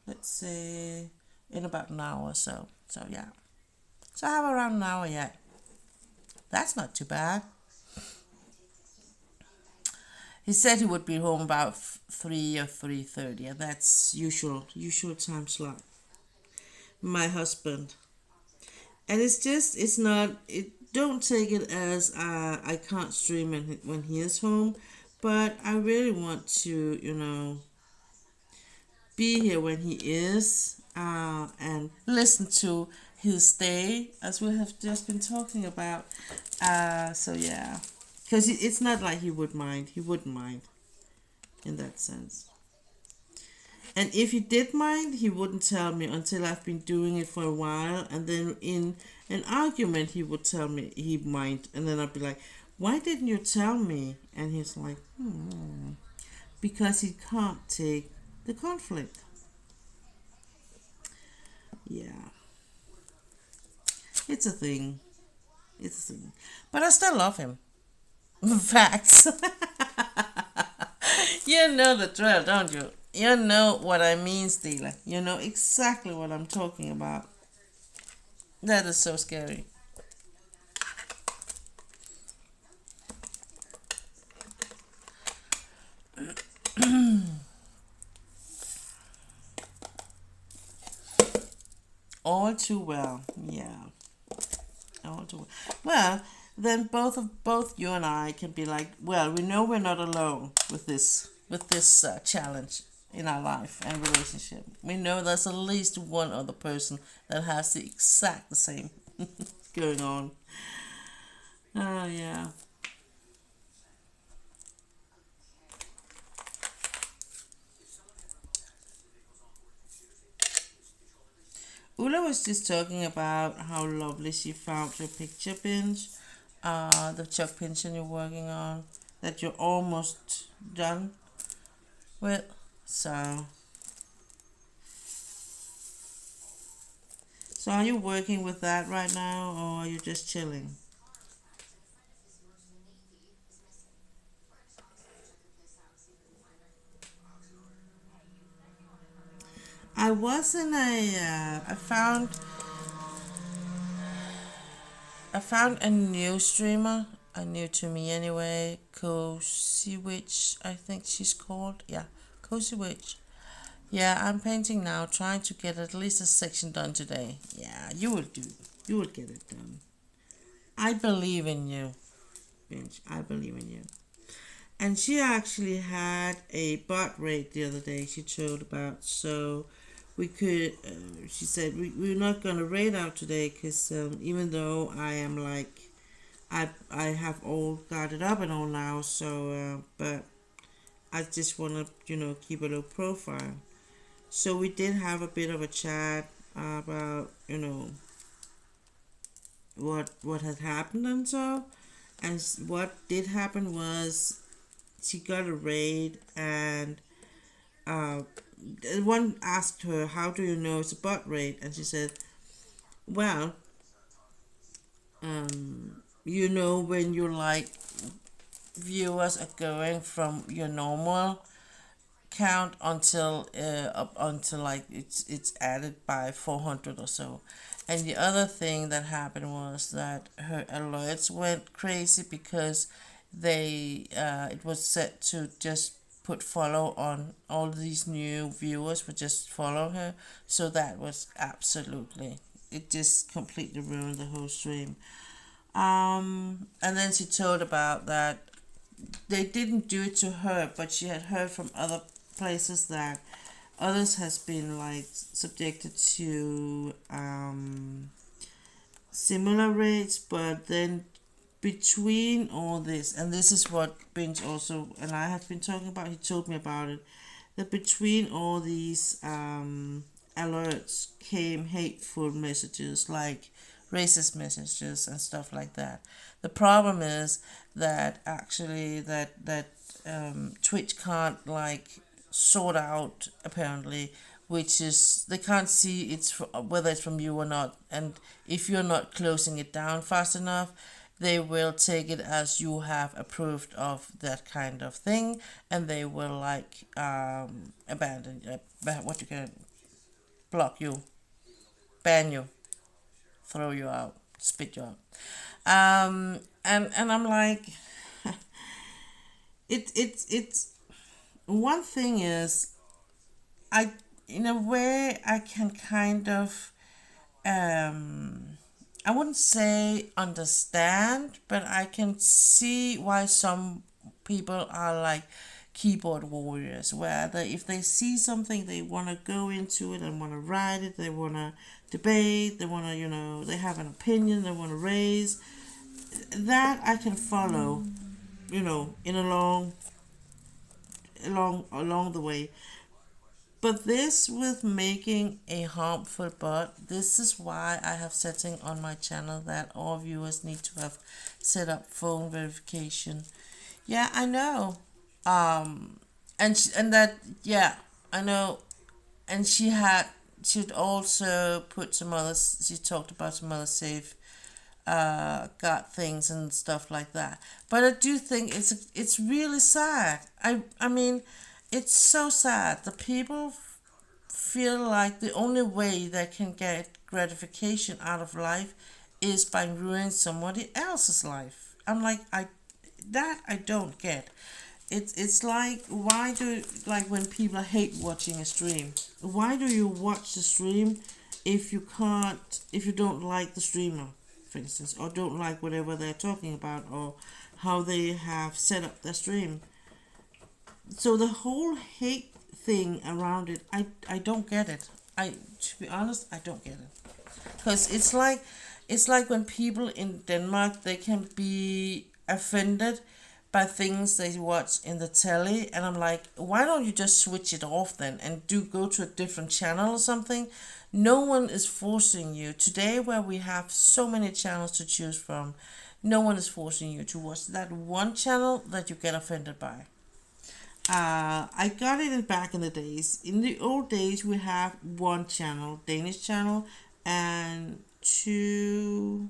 let's say, in about an hour or so. So yeah. So I have around an hour yet. That's not too bad. He said he would be home about 3 or 3:30, and that's usual time slot. My husband. And don't take it as I can't stream when he is home, but I really want to, be here when he is, and listen to his day, as we have just been talking about. So yeah, because it's not like he wouldn't mind in that sense. And if he did mind, he wouldn't tell me until I've been doing it for a while, and then in an argument he would tell me he might, and then I'd be like, why didn't you tell me? And he's like, because he can't take the conflict. Yeah. It's a thing. But I still love him. Facts. You know the drill, don't you? You know what I mean, Steeler. You know exactly what I'm talking about. That is so scary. too well. Yeah, all too well. Well, then both you and I can be like, well, we know we're not alone with this challenge in our life and relationship. We know there's at least one other person that has the exact same going on. Oh yeah. Ula was just talking about how lovely she found your picture pinch, the chuck pinch you're working on, that you're almost done with. So are you working with that right now, or are you just chilling? I was in I found a new streamer, a new to me anyway, Cozy Witch, I think she's called. Yeah, Cozy Witch. Yeah, I'm painting now, trying to get at least a section done today. Yeah, you will do. You will get it done. I believe in you, Bench. I believe in you. And she actually had a bot rate the other day she told about, so we could, she said, we're not going to raid out today because even though I am like, I have all got it up and all now, so, but I just want to, keep a low profile. So we did have a bit of a chat about, what had happened and so. And what did happen was she got a raid, and uh, one asked her, how do you know it's a bot raid? And she said, well, when you're like, viewers are going from your normal count until up until like it's added by 400 or so. And the other thing that happened was that her alerts went crazy because they it was set to just put follow on all these new viewers would just follow her. So that was absolutely, it just completely ruined the whole stream. And then she told about that they didn't do it to her, but she had heard from other places that others has been like subjected to similar rates, but then between all this, and this is what Binge also and I have been talking about, he told me about it, that between all these alerts came hateful messages like racist messages and stuff like that. The problem is that actually Twitch can't like sort out apparently which is they can't see whether it's from you or not, and if you're not closing it down fast enough, they will take it as you have approved of that kind of thing, and they will like abandon what you can block you, ban you, throw you out, spit you out. And I'm like, it's one thing is I in a way I can kind of I wouldn't say understand, but I can see why some people are like keyboard warriors, where if they see something, they want to go into it and want to write it, they want to debate, they want to, they have an opinion, they want to raise. That I can follow, in along the way. But this with making a harmful bot, this is why I have setting on my channel that all viewers need to have set up phone verification. Yeah, I know. And that, yeah, I know. And she'd also put some other, she talked about some other safe got things and stuff like that. But I do think it's really sad. I mean, it's so sad. The people feel like the only way they can get gratification out of life is by ruining somebody else's life. I'm like, I don't get. It's like, when people hate watching a stream, why do you watch the stream if you don't like the streamer, for instance, or don't like whatever they're talking about, or how they have set up their stream. So the whole hate thing around it, I don't get it. To be honest, I don't get it. Because it's like when people in Denmark, they can be offended by things they watch in the telly, and I'm like, why don't you just switch it off then and go to a different channel or something? No one is forcing you today, where we have so many channels to choose from. No one is forcing you to watch that one channel that you get offended by. I got it back in the days. In the old days, we have one channel, Danish channel, and two,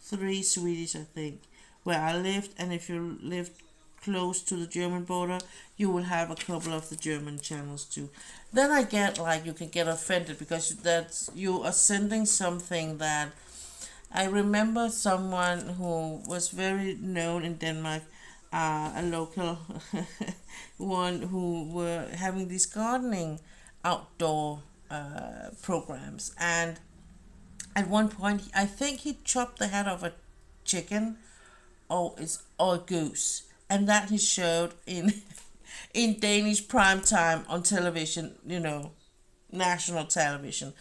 three Swedish, I think, where I lived. And if you lived close to the German border, you will have a couple of the German channels too. Then I get like you can get offended because that's you are sending something that I remember someone who was very known in Denmark, a local one who were having these gardening outdoor programs, and at one point I think he chopped the head off a chicken or a goose, and that he showed in in Danish prime time on television, national television.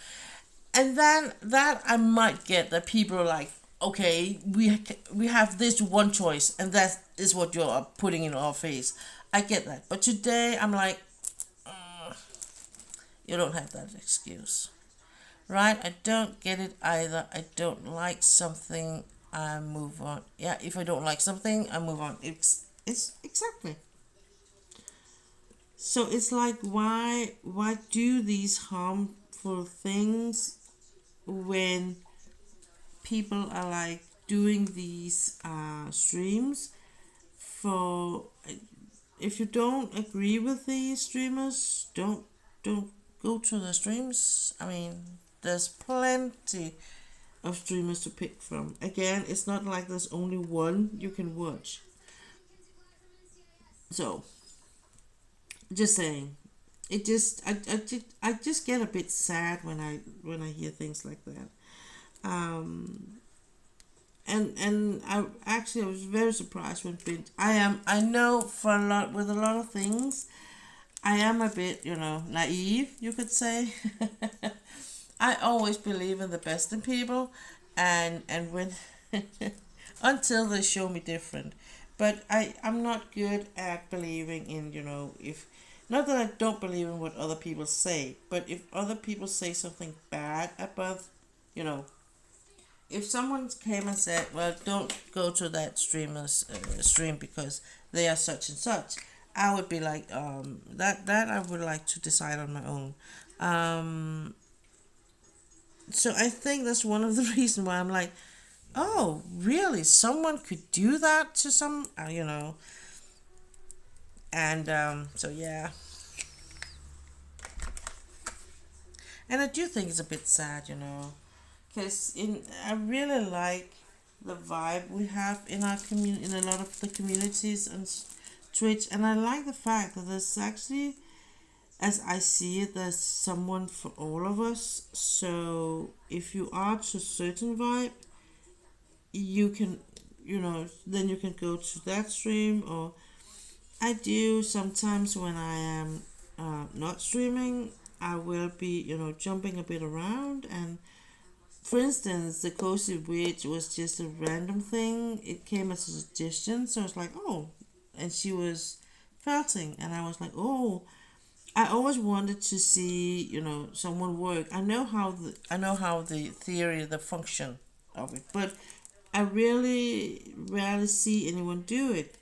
And then that I might get that people are like, okay, we have this one choice, and that is what you're putting in our face. I get that, but today I'm like, you don't have that excuse, right? I don't get it either. I don't like something, I move on. Yeah, if I don't like something, I move on. It's exactly. So it's like, why do these harmful things when people are like doing these streams for? If you don't agree with the streamers, don't go to the streams. I mean, there's plenty of streamers to pick from. Again, it's not like there's only one you can watch. So, just saying, I just get a bit sad when I hear things like that. Um, and I was very surprised when I know for a lot with a lot of things I am a bit naive, you could say. I always believe in the best in people, and when until they show me different. But I'm not good at believing in if not that I don't believe in what other people say, but if other people say something bad about you know if someone came and said, well, don't go to that streamer's stream because they are such and such, I would be like, that I would like to decide on my own. um so I think that's one of the reasons why I'm like, oh, really, someone could do that to some and so yeah. And I do think it's a bit sad, because I really like the vibe we have in our in a lot of the communities on Twitch, and I like the fact that there's actually, as I see it, there's someone for all of us. So if you are to a certain vibe, you can, then you can go to that stream. Or I do sometimes when I am not streaming, I will be, jumping a bit around. And for instance, the Cozy Witch was just a random thing. It came as a suggestion, so I was like, oh, and she was felting, and I was like, oh, I always wanted to see, someone work. I know how the theory, the function of it, but I really rarely see anyone do it.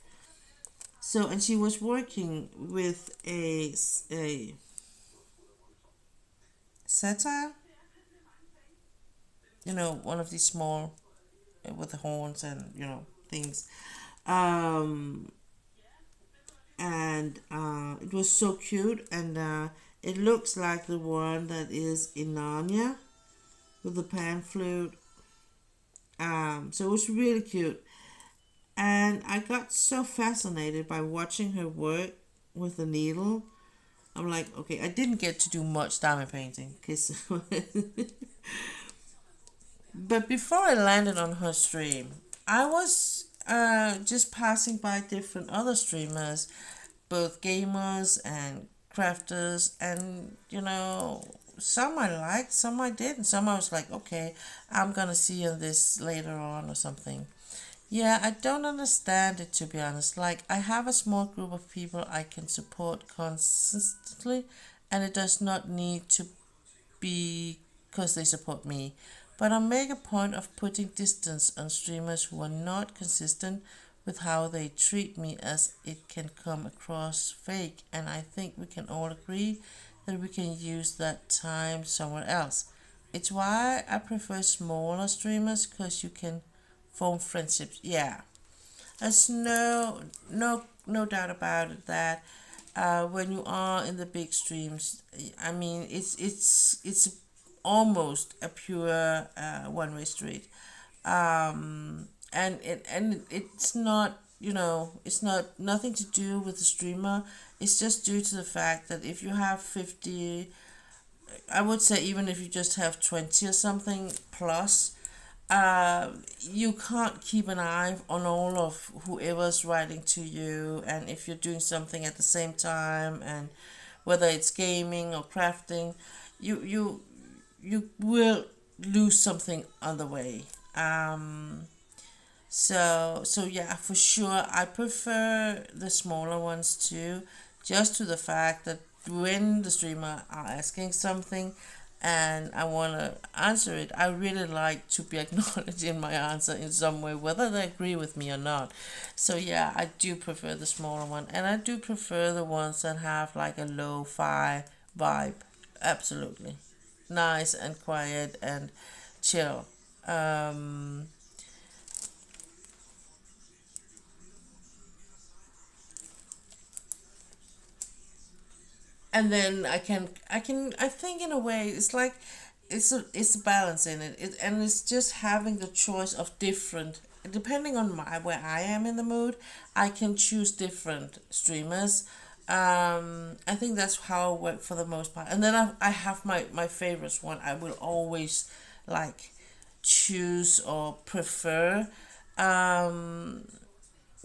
So, and she was working with a satire, one of these small with the horns and things. Um, and it was so cute, and it looks like the one that is in Narnia with the pan flute. So it was really cute, and I got so fascinated by watching her work with the needle. I'm like, okay, I didn't get to do much diamond painting because but before I landed on her stream, I was just passing by different other streamers, both gamers and crafters, and some I liked, some I didn't. Some I was like, okay, I'm gonna see on this later on or something. Yeah, I don't understand it, to be honest. Like, I have a small group of people I can support consistently, and it does not need to be because they support me. But I make a point of putting distance on streamers who are not consistent with how they treat me, as it can come across fake, and I think we can all agree that we can use that time somewhere else. It's why I prefer smaller streamers, because you can form friendships. Yeah, there's no doubt about it that when you are in the big streams, I mean, it's almost a pure one-way street. And it's not, it's not nothing to do with the streamer. It's just due to the fact that if you have 50, I would say, even if you just have 20 or something plus, you can't keep an eye on all of whoever's writing to you, and if you're doing something at the same time, and whether it's gaming or crafting, you will lose something on the way. So yeah, for sure, I prefer the smaller ones too, just to the fact that when the streamer are asking something and I want to answer it, I really like to be acknowledged in my answer in some way, whether they agree with me or not. So yeah, I do prefer the smaller one, and I do prefer the ones that have like a lo-fi vibe. Absolutely. Nice and quiet and chill. Um, and then I think in a way it's like it's a balance in it, and it's just having the choice of different, depending on my where I am in the mood, I can choose different streamers. I think that's how I work for the most part, and then I have my favorites one I will always like choose or prefer. um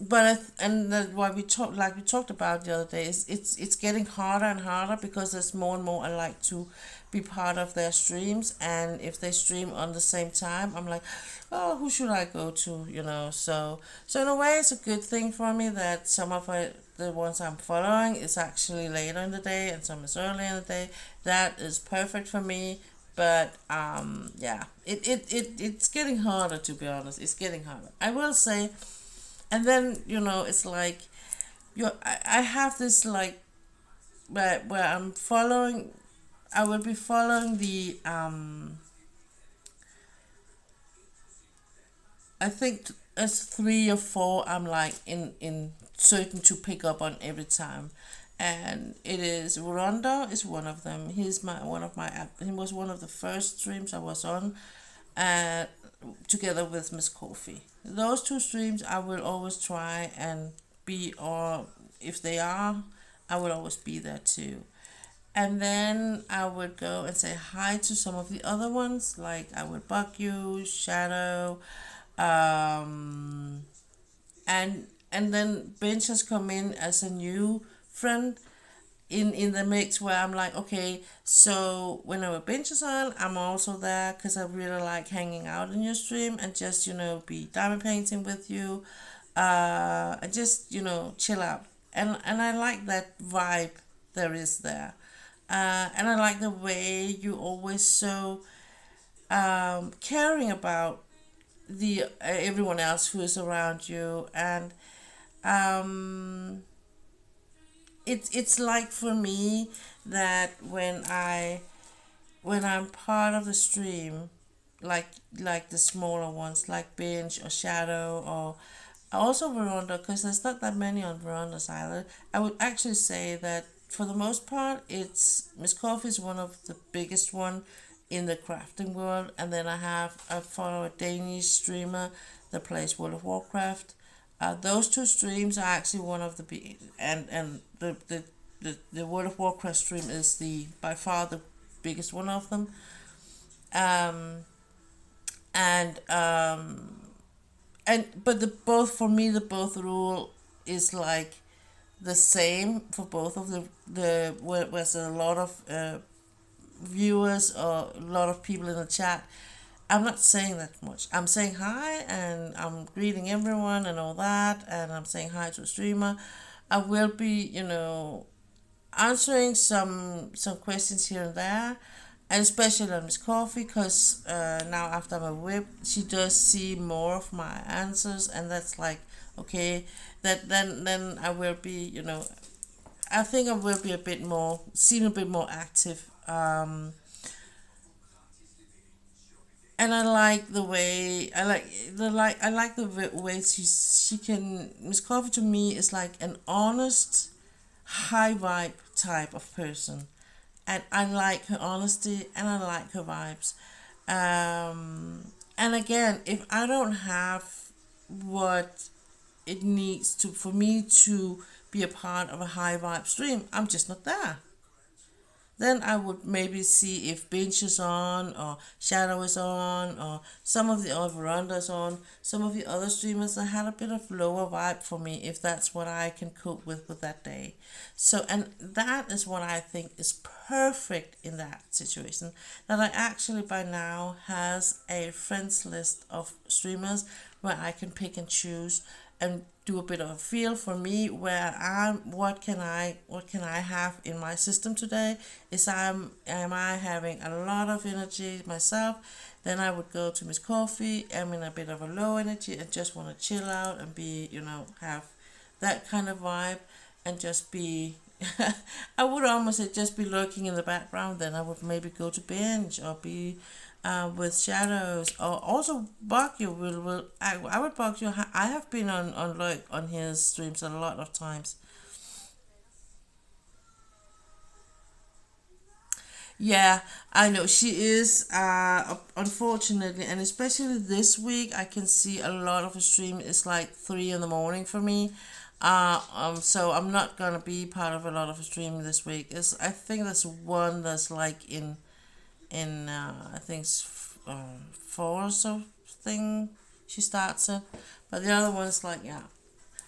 but and what we talked, like we talked about the other day, is it's getting harder and harder, because there's more and more I like to be part of their streams, and if they stream on the same time, I'm like, oh, who should I go to, so in a way it's a good thing for me that some of the ones I'm following is actually later in the day and some is early in the day. That is perfect for me. But yeah, it's getting harder, to be honest. It's getting harder, I will say. And then it's like I have this, like, where I'm following. I will be following the I think as 3 or 4 I'm like in certain to pick up on every time, and it is Rhonda is one of them. He's my one of my he was one of the first streams I was on, uh, together with Miss Coffee. Those two streams I will always try and be, or if they are, I will always be there too. And then I would go and say hi to some of the other ones, like I would bug you, Shadow, um, and then Bench has come in as a new friend in the mix, where I'm like, okay, so whenever Bench is on, I'm also there, because I really like hanging out in your stream and just be diamond painting with you, and just chill out, and I like that vibe there is there. And I like the way you always so caring about the everyone else who is around you, and um, it's like for me that when I'm part of the stream, like the smaller ones like Binge or Shadow, or also Veranda, because there's not that many on Veranda's Island. I would actually say that for the most part, it's Miss Coffee is one of the biggest one in the crafting world, and then I follow a Danish streamer that plays World of Warcraft. Those two streams are actually one of the big, and the the World of Warcraft stream is the by far the biggest one of them. Um, and but the both for me the both rule is like the same for both of the where there's a lot of viewers or a lot of people in the chat. I'm not saying that much. I'm saying hi and I'm greeting everyone and all that, and I'm saying hi to a streamer. I will be, answering some questions here and there, and especially on Miss Coffee, because now after I'm a whip, she does see more of my answers, and that's like okay. That then I will be, I think I will be a bit more, seem a bit more active. And I like the way I like the way she can Miss Coffee to me is like an honest, high vibe type of person, and I like her honesty and I like her vibes. And again, if I don't have what it needs to for me to be a part of a high vibe stream, I'm just not there. Then I would maybe see if Binge is on or Shadow is on or some of the other Verandas on, some of the other streamers that had a bit of lower vibe for me if that's what I can cope with that day. So, and that is what I think is perfect in that situation. That I actually by now has a friends list of streamers where I can pick and choose and do a bit of a feel for me where I'm what can I have in my system today. Is am I having a lot of energy myself, then I would go to Miss Coffee. I'm in a bit of a low energy and just want to chill out and be, have that kind of vibe and just be I would almost say just be lurking in the background. Then I would maybe go to Binge or be with Shadows, or also Bakyu will I would Bakyu. I have been on like on his streams a lot of times. Yeah, I know she is. Unfortunately, and especially this week, I can see a lot of a stream. It's like 3 in the morning for me. So I'm not gonna be part of a lot of a stream this week. I think there's one that's like in I think four or so thing she starts it, but the other one's like yeah,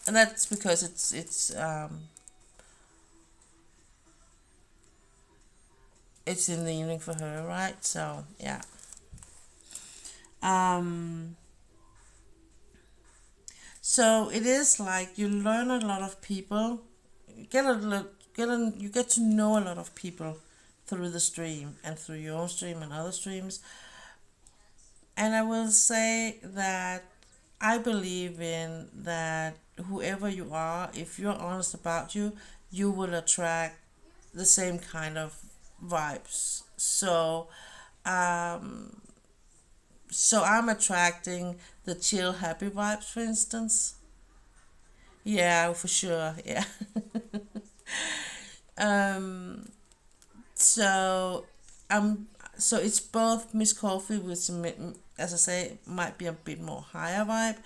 and that's because it's in the evening for her, right? So yeah. Um, so it is like you learn a lot of people, you get to know a lot of people through the stream and through your own stream and other streams. And I will say that I believe in that whoever you are, if you're honest about you will attract the same kind of vibes. Um, so I'm attracting the chill, happy vibes, for instance. Yeah, for sure. Yeah. Um, so I'm so it's both Miss Coffee, which as I say might be a bit more higher vibe,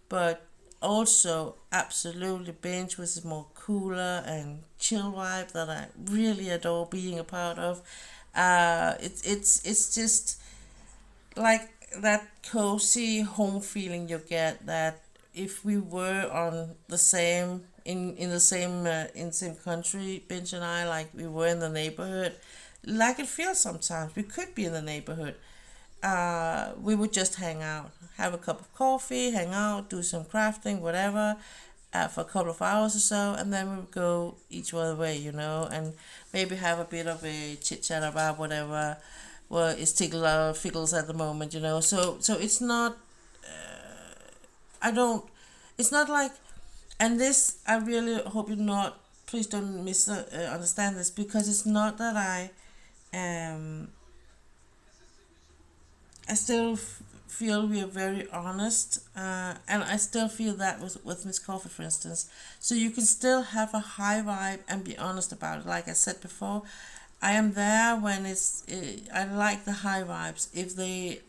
but also absolutely Binge, which is more cooler and chill vibe that I really adore being a part of. It's just like that cozy home feeling you get, that if we were on the same in the same country, Benj and I, like we were in the neighborhood, like it feels sometimes we could be in the neighborhood. We would just hang out, have a cup of coffee, hang out, do some crafting, whatever, for a couple of hours or so, and then we would go each other way, and maybe have a bit of a chit chat about whatever well is tickle our fickles at the moment. So it's not. I don't. It's not like, and this I really hope you not. Please don't understand this, because it's not that um I still feel we are very honest, and I still feel that with Miss Coffee, for instance. So you can still have a high vibe and be honest about it. Like I said before, I am there when I like the high vibes if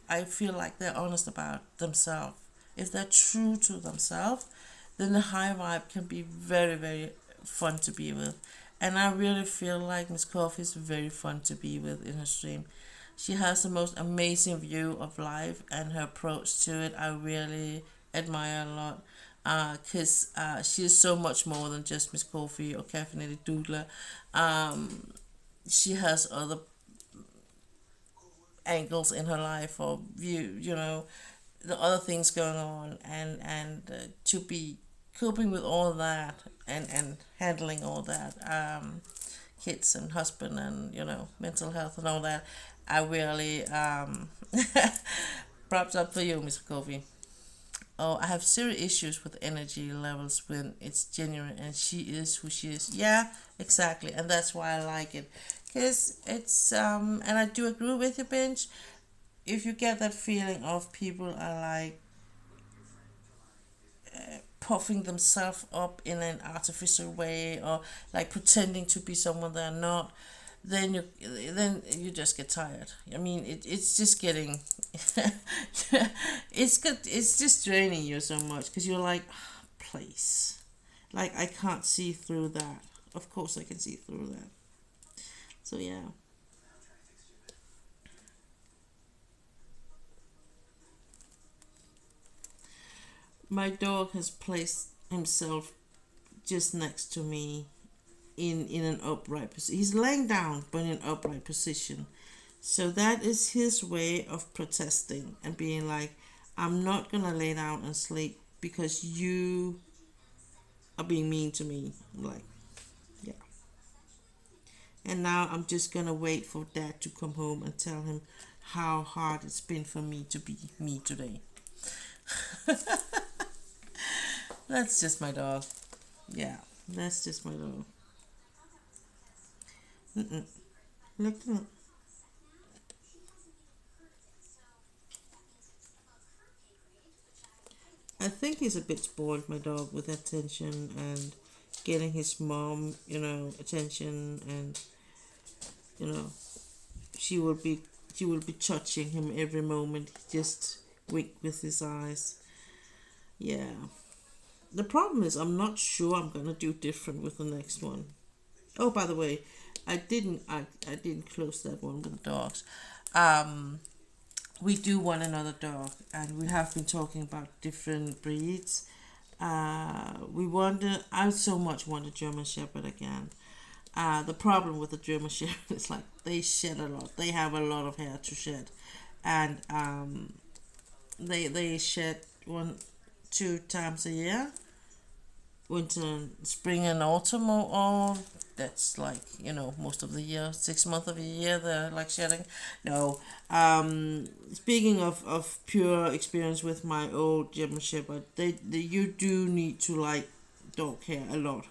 I feel like they're honest about themselves. If they're true to themselves, then the high vibe can be very, very fun to be with. And I really feel like Miss Coffee is very fun to be with in her stream. She has the most amazing view of life, and her approach to it I really admire a lot. Because she is so much more than just Miss Coffee or Caffeinated Doodler. She has other angles in her life or view, the other things going on, and to be coping with all that and handling all that, kids and husband and mental health and all that. I really props up for you, Mr. Kofi. Oh, I have zero issues with energy levels when it's genuine and she is who she is. Yeah, exactly, and that's why I like it, because it's and I do agree with you, Bench. If you get that feeling of people are like puffing themselves up in an artificial way, or like pretending to be someone they're not, then you just get tired. I mean, it's just getting it's good, it's just draining you so much because you're like, "Ah, please, like I can't see through that." Of course I can see through that. So yeah. My dog has placed himself just next to me in an upright position. He's laying down but in an upright position. So that is his way of protesting and being like, I'm not gonna lay down and sleep because you are being mean to me. I'm like, yeah. And now I'm just gonna wait for dad to come home and tell him how hard it's been for me to be me today. That's just my dog. Yeah, that's just my dog. Mm-mm. Look at it. I think he's a bit spoiled, my dog, with attention and getting his mom, attention, and you know, she will be she will be touching him every moment. He just wink with his eyes. Yeah. The problem is I'm not sure I'm gonna do different with the next one. Oh, by the way, I didn't close that one with the dogs. Um, we do want another dog, and we have been talking about different breeds. I so much want a German Shepherd again. The problem with the German Shepherd is like they shed a lot. They have a lot of hair to shed, and they shed 2 times a year, winter, spring, and autumn. Or that's like most of the year, 6 months of the year they're like shedding. No, speaking of pure experience with my old German Shepherd, they you do need to like dog hair a lot.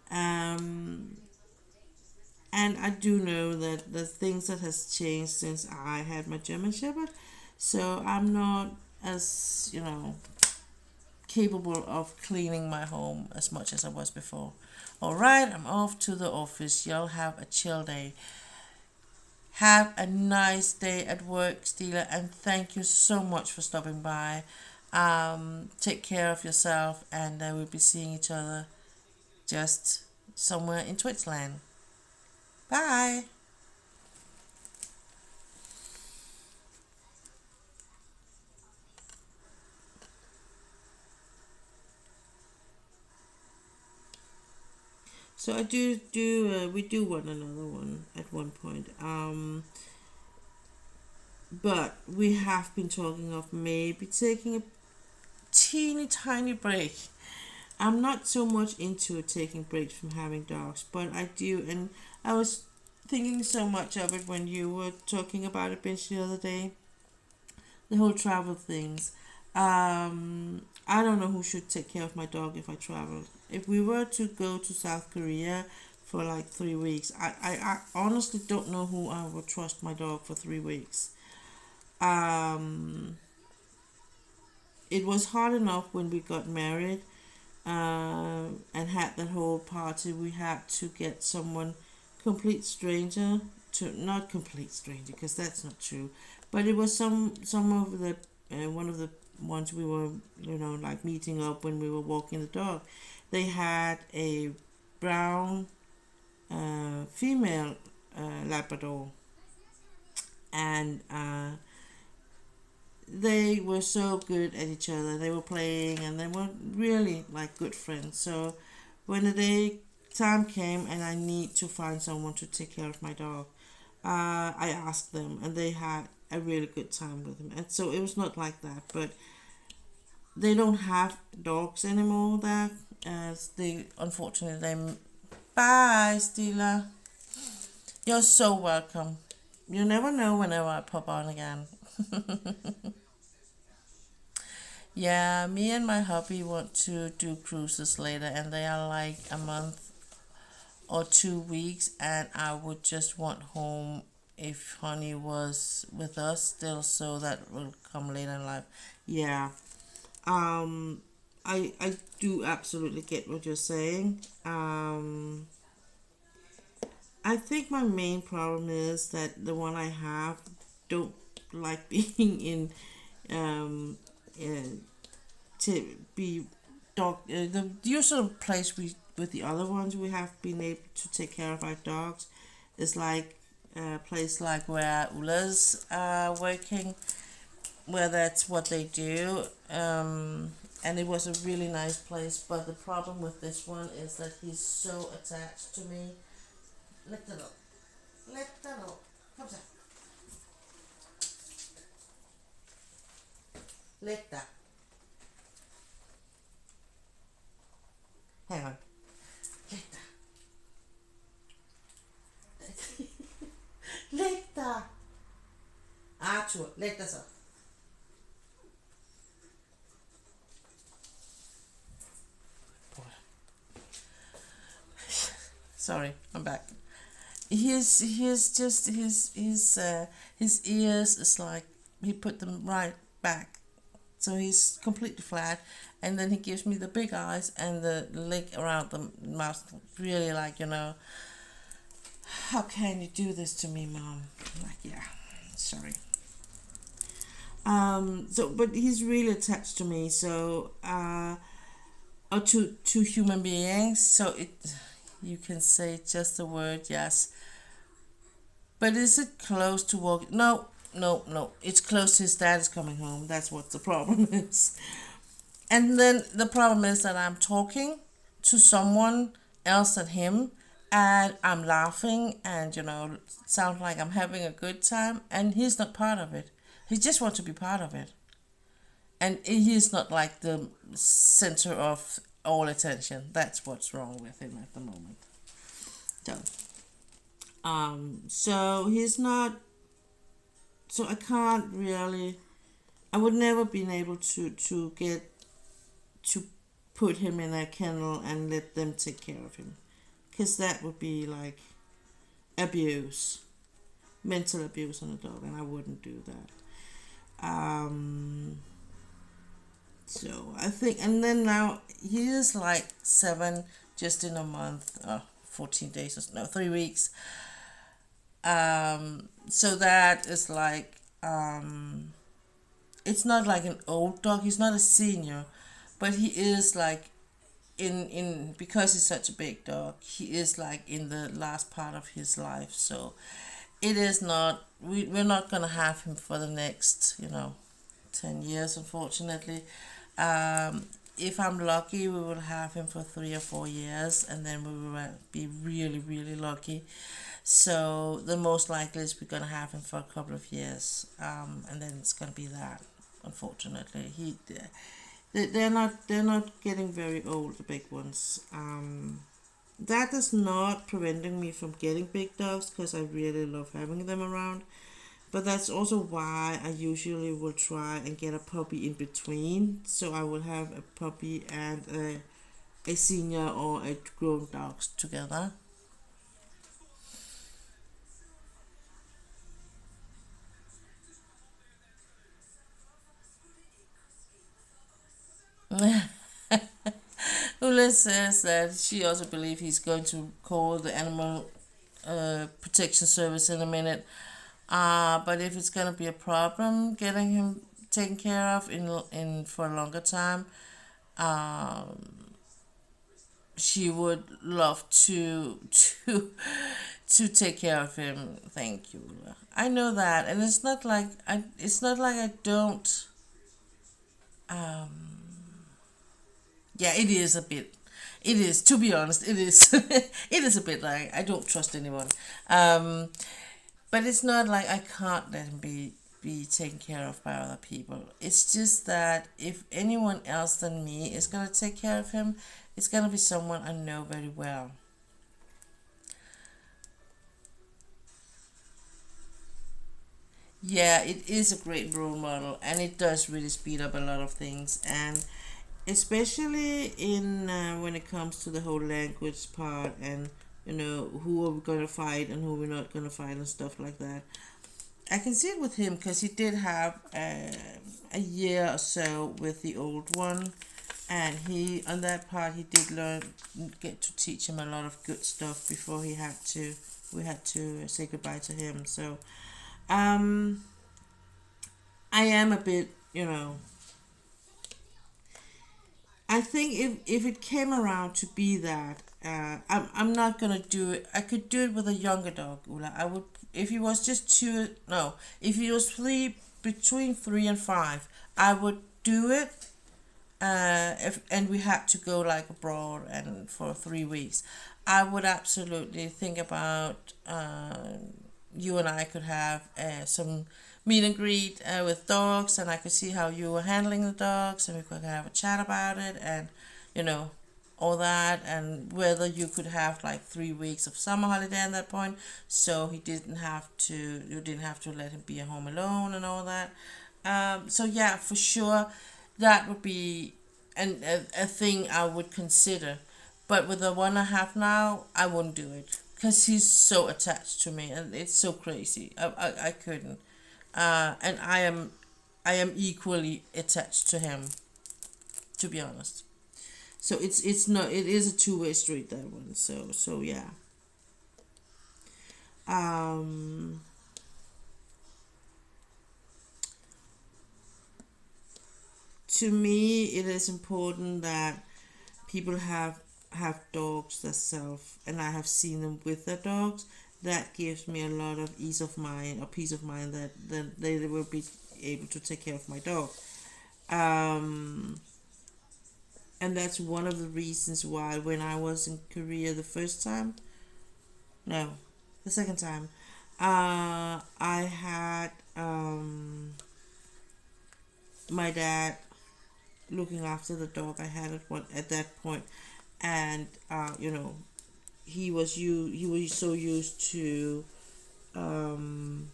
Um, and I do know that the things that has changed since I had my German Shepherd, so I'm not as capable of cleaning my home as much as I was before. All right, I'm off to the office. Y'all have a chill day. Have a nice day at work, Steela, and thank you so much for stopping by. Take care of yourself, and we'll be seeing each other just somewhere in Twitchland. Bye. So I do we do want another one at one point. But we have been talking of maybe taking a teeny tiny break. I'm not so much into taking breaks from having dogs, but I do, and I was thinking so much of it when you were talking about it, Bench, the other day. The whole travel things. I don't know who should take care of my dog if I travel. If we were to go to South Korea for like 3 weeks, I honestly don't know who I would trust my dog for 3 weeks. Um, it was hard enough when we got married and had that whole party. We had to get someone complete stranger to not complete stranger because that's not true, but it was some of the one of the ones we were like meeting up when we were walking the dog. They had a brown female Labrador, and they were so good at each other. They were playing and they were really like good friends. So when the time came and I need to find someone to take care of my dog, I asked them and they had a really good time with him. And so it was not like that, but they don't have dogs anymore there, as they unfortunately they bye Stila. You're so welcome. You never know whenever I pop on again. Yeah, me and my hubby want to do cruises later, and they are like a month or 2 weeks, and I would just want home if Honey was with us still, so that will come later in life. Yeah. Um, I do absolutely get what you're saying. I think my main problem is that the one I have don't like being in um uh, to be dog the usual place we with the other ones we have been able to take care of our dogs is like a place like where Ula's working, where that's what they do. And it was a really nice place, but the problem with this one is that he's so attached to me. Let that up. Let that up. Come on. Let that. Hang on. Let that. Let that. Arthur, let that up. Sorry, I'm back. He's just his ears is like he put them right back, so he's completely flat, and then he gives me the big eyes and the leg around the mouth, really like, how can you do this to me, Mom? I'm like, yeah, sorry. So but he's really attached to me, so or to human beings, so it you can say just the word yes. But is it close to walk? No, no, no. It's close to his dad is coming home. That's what the problem is. And then the problem is that I'm talking to someone else than him, and I'm laughing and, sounds like I'm having a good time, and he's not part of it. He just wants to be part of it. And he's not like the center of all attention. That's what's wrong with him at the moment. So, so he's not. So I can't really. I would never been able to get to put him in a kennel and let them take care of him, because that would be like abuse, mental abuse on a dog, and I wouldn't do that. So I think, and then now he is like 7, just in a month, 14 days or no, 3 weeks. So that is like, it's not like an old dog. He's not a senior, but he is like in because he's such a big dog. He is like in the last part of his life. So it is not. We're not gonna have him for the next 10 years, unfortunately. If I'm lucky, we will have him for 3 or 4 years, and then we will be really, really lucky. So the most likely is we're gonna have him for a couple of years, and then it's gonna be that. Unfortunately, they're not getting very old, the big ones. That is not preventing me from getting big dogs, because I really love having them around. But that's also why I usually will try and get a puppy in between. So I will have a puppy and a senior or a grown dog together. Ula says that she also believes he's going to call the animal protection service in a minute. But if it's gonna be a problem getting him taken care of in for a longer time, um, she would love to take care of him. Thank you. I know that, and it's not like I don't. Um, yeah, it is a bit. It is, to be honest, it is. It is a bit like I don't trust anyone. Um, but it's not like I can't let him be taken care of by other people. It's just that if anyone else than me is gonna take care of him, it's gonna be someone I know very well. Yeah, it is a great role model, and it does really speed up a lot of things, and especially in when it comes to the whole language part, and who are we gonna fight and who we're not gonna fight and stuff like that. I can see it with him because he did have a year or so with the old one, and he on that part he did get to teach him a lot of good stuff before we had to say goodbye to him. So um, I am a bit, I think if it came around to be that, I'm not gonna do it. I could do it with a younger dog, Ula. I would if he was just two. No, if he was between 3 and 5, I would do it. If and we had to go like abroad and for 3 weeks, I would absolutely think about you and I could have some meet and greet with dogs, and I could see how you were handling the dogs, and we could have a chat about it, and you know, all that, and whether you could have like 3 weeks of summer holiday at that point, so you didn't have to let him be at home alone and all that. So yeah, for sure, that would be a thing I would consider. But with the one I have now, I wouldn't do it because he's so attached to me, and it's so crazy. I couldn't. And I am equally attached to him, to be honest. So it's not it is a two-way street, that one. So yeah. Um, to me, it is important that people have dogs themselves, and I have seen them with their dogs. That gives me a lot of ease of mind or peace of mind that they will be able to take care of my dog. Um, and that's one of the reasons why when I was in Korea the first time, no, the second time, I had my dad looking after the dog I had at that point, and he was so used to um,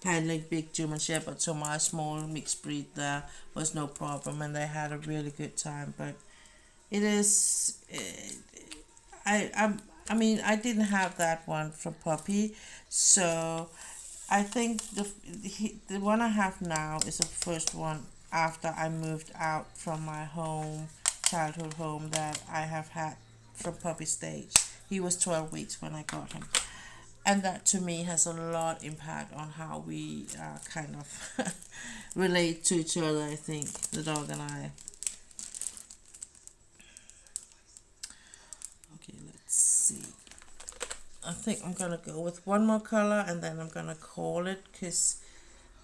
handling big German Shepherd, so my small mixed breed there was no problem, and they had a really good time. But it is, I I mean I didn't have that one from puppy, so I think the one I have now is the first one after I moved out from my childhood home, that I have had from puppy stage. He was 12 weeks when I got him. And that to me has a lot impact on how we kind of relate to each other, I think, the dog and I. Okay, let's see. I think I'm gonna go with one more color, and then I'm gonna call it, because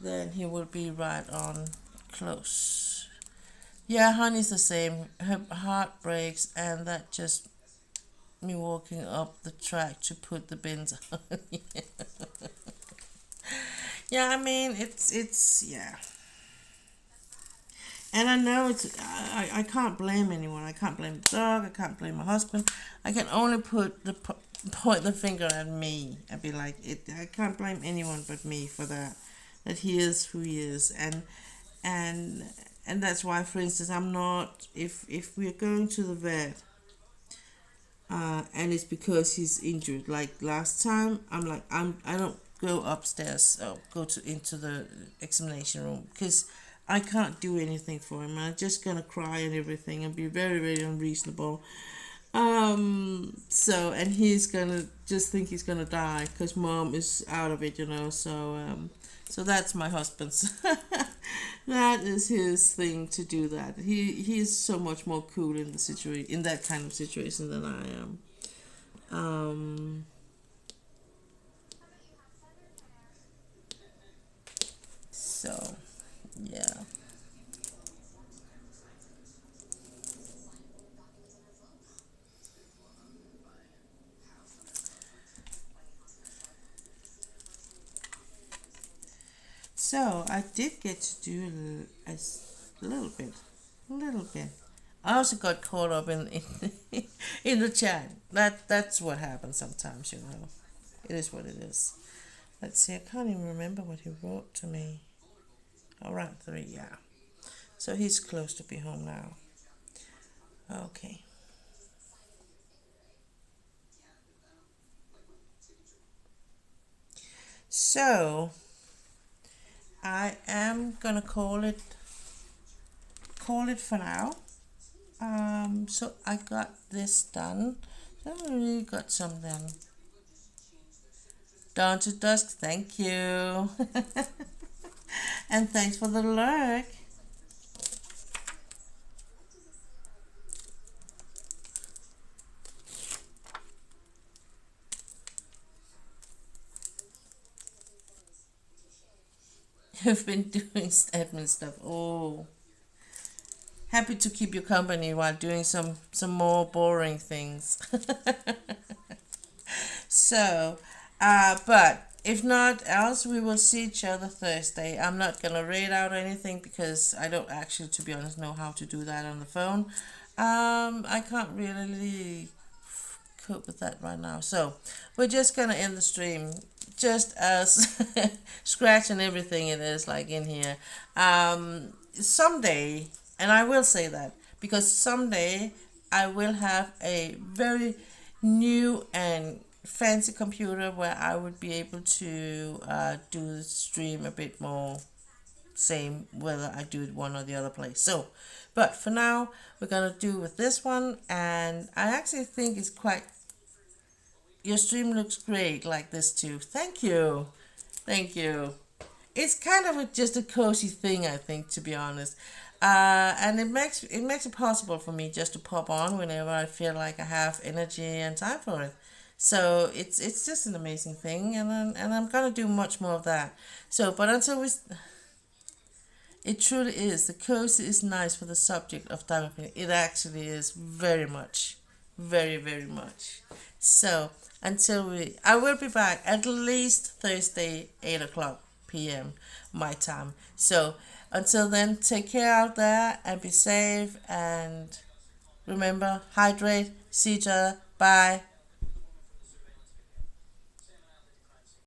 then he will be right on close. Yeah, Honey's the same. Her heart breaks, and that just me walking up the track to put the bins on. Yeah, I mean it's yeah, and I know I can't blame anyone. I can't blame the dog. I can't blame my husband. I can only point the finger at me and be like, I can't blame anyone but me for that. That he is who he is, and and that's why, for instance, I'm not, if we're going to the vet, and it's because he's injured. Like last time, I don't go upstairs or go to into the examination room because I can't do anything for him. I'm just gonna cry and everything and be very very unreasonable. So and he's gonna just think he's gonna die because mom is out of it. So so that's my husband's That is his thing to do that. He is so much more cool in that kind of situation than I am. Um, so yeah. So I did get to do a little bit, a little bit. I also got caught up in in the chat. That's what happens sometimes, you know. It is what it is. Let's see. I can't even remember what he wrote to me. Around 3, yeah. So he's close to be home now. Okay. So I am gonna call it for now. So I got this done. So I really got some then. Dawn to dusk. Thank you. And thanks for the lurk. You've been doing admin stuff. Oh, happy to keep you company while doing some more boring things. So, but if not else, we will see each other Thursday. I'm not gonna read out anything because I don't actually, to be honest, know how to do that on the phone. I can't really cope with that right now. So we're just gonna end the stream just as scratch and everything it is like in here. Someday, and I will say that because someday I will have a very new and fancy computer where I would be able to do the stream a bit more same whether I do it one or the other place. So, but for now, we're gonna do with this one, and I actually think it's quite. Your stream looks great like this too. Thank you, thank you. It's kind of just a cozy thing, I think, to be honest. And it makes it possible for me just to pop on whenever I feel like I have energy and time for it. So it's just an amazing thing, and I'm gonna do much more of that. So, but until we, it truly is. The cozy is nice for the subject of diamond painting. It actually is very much, very very much. So until I will be back at least Thursday 8 o'clock p.m. my time. So until then, take care out there and be safe and remember hydrate. See each other. Bye.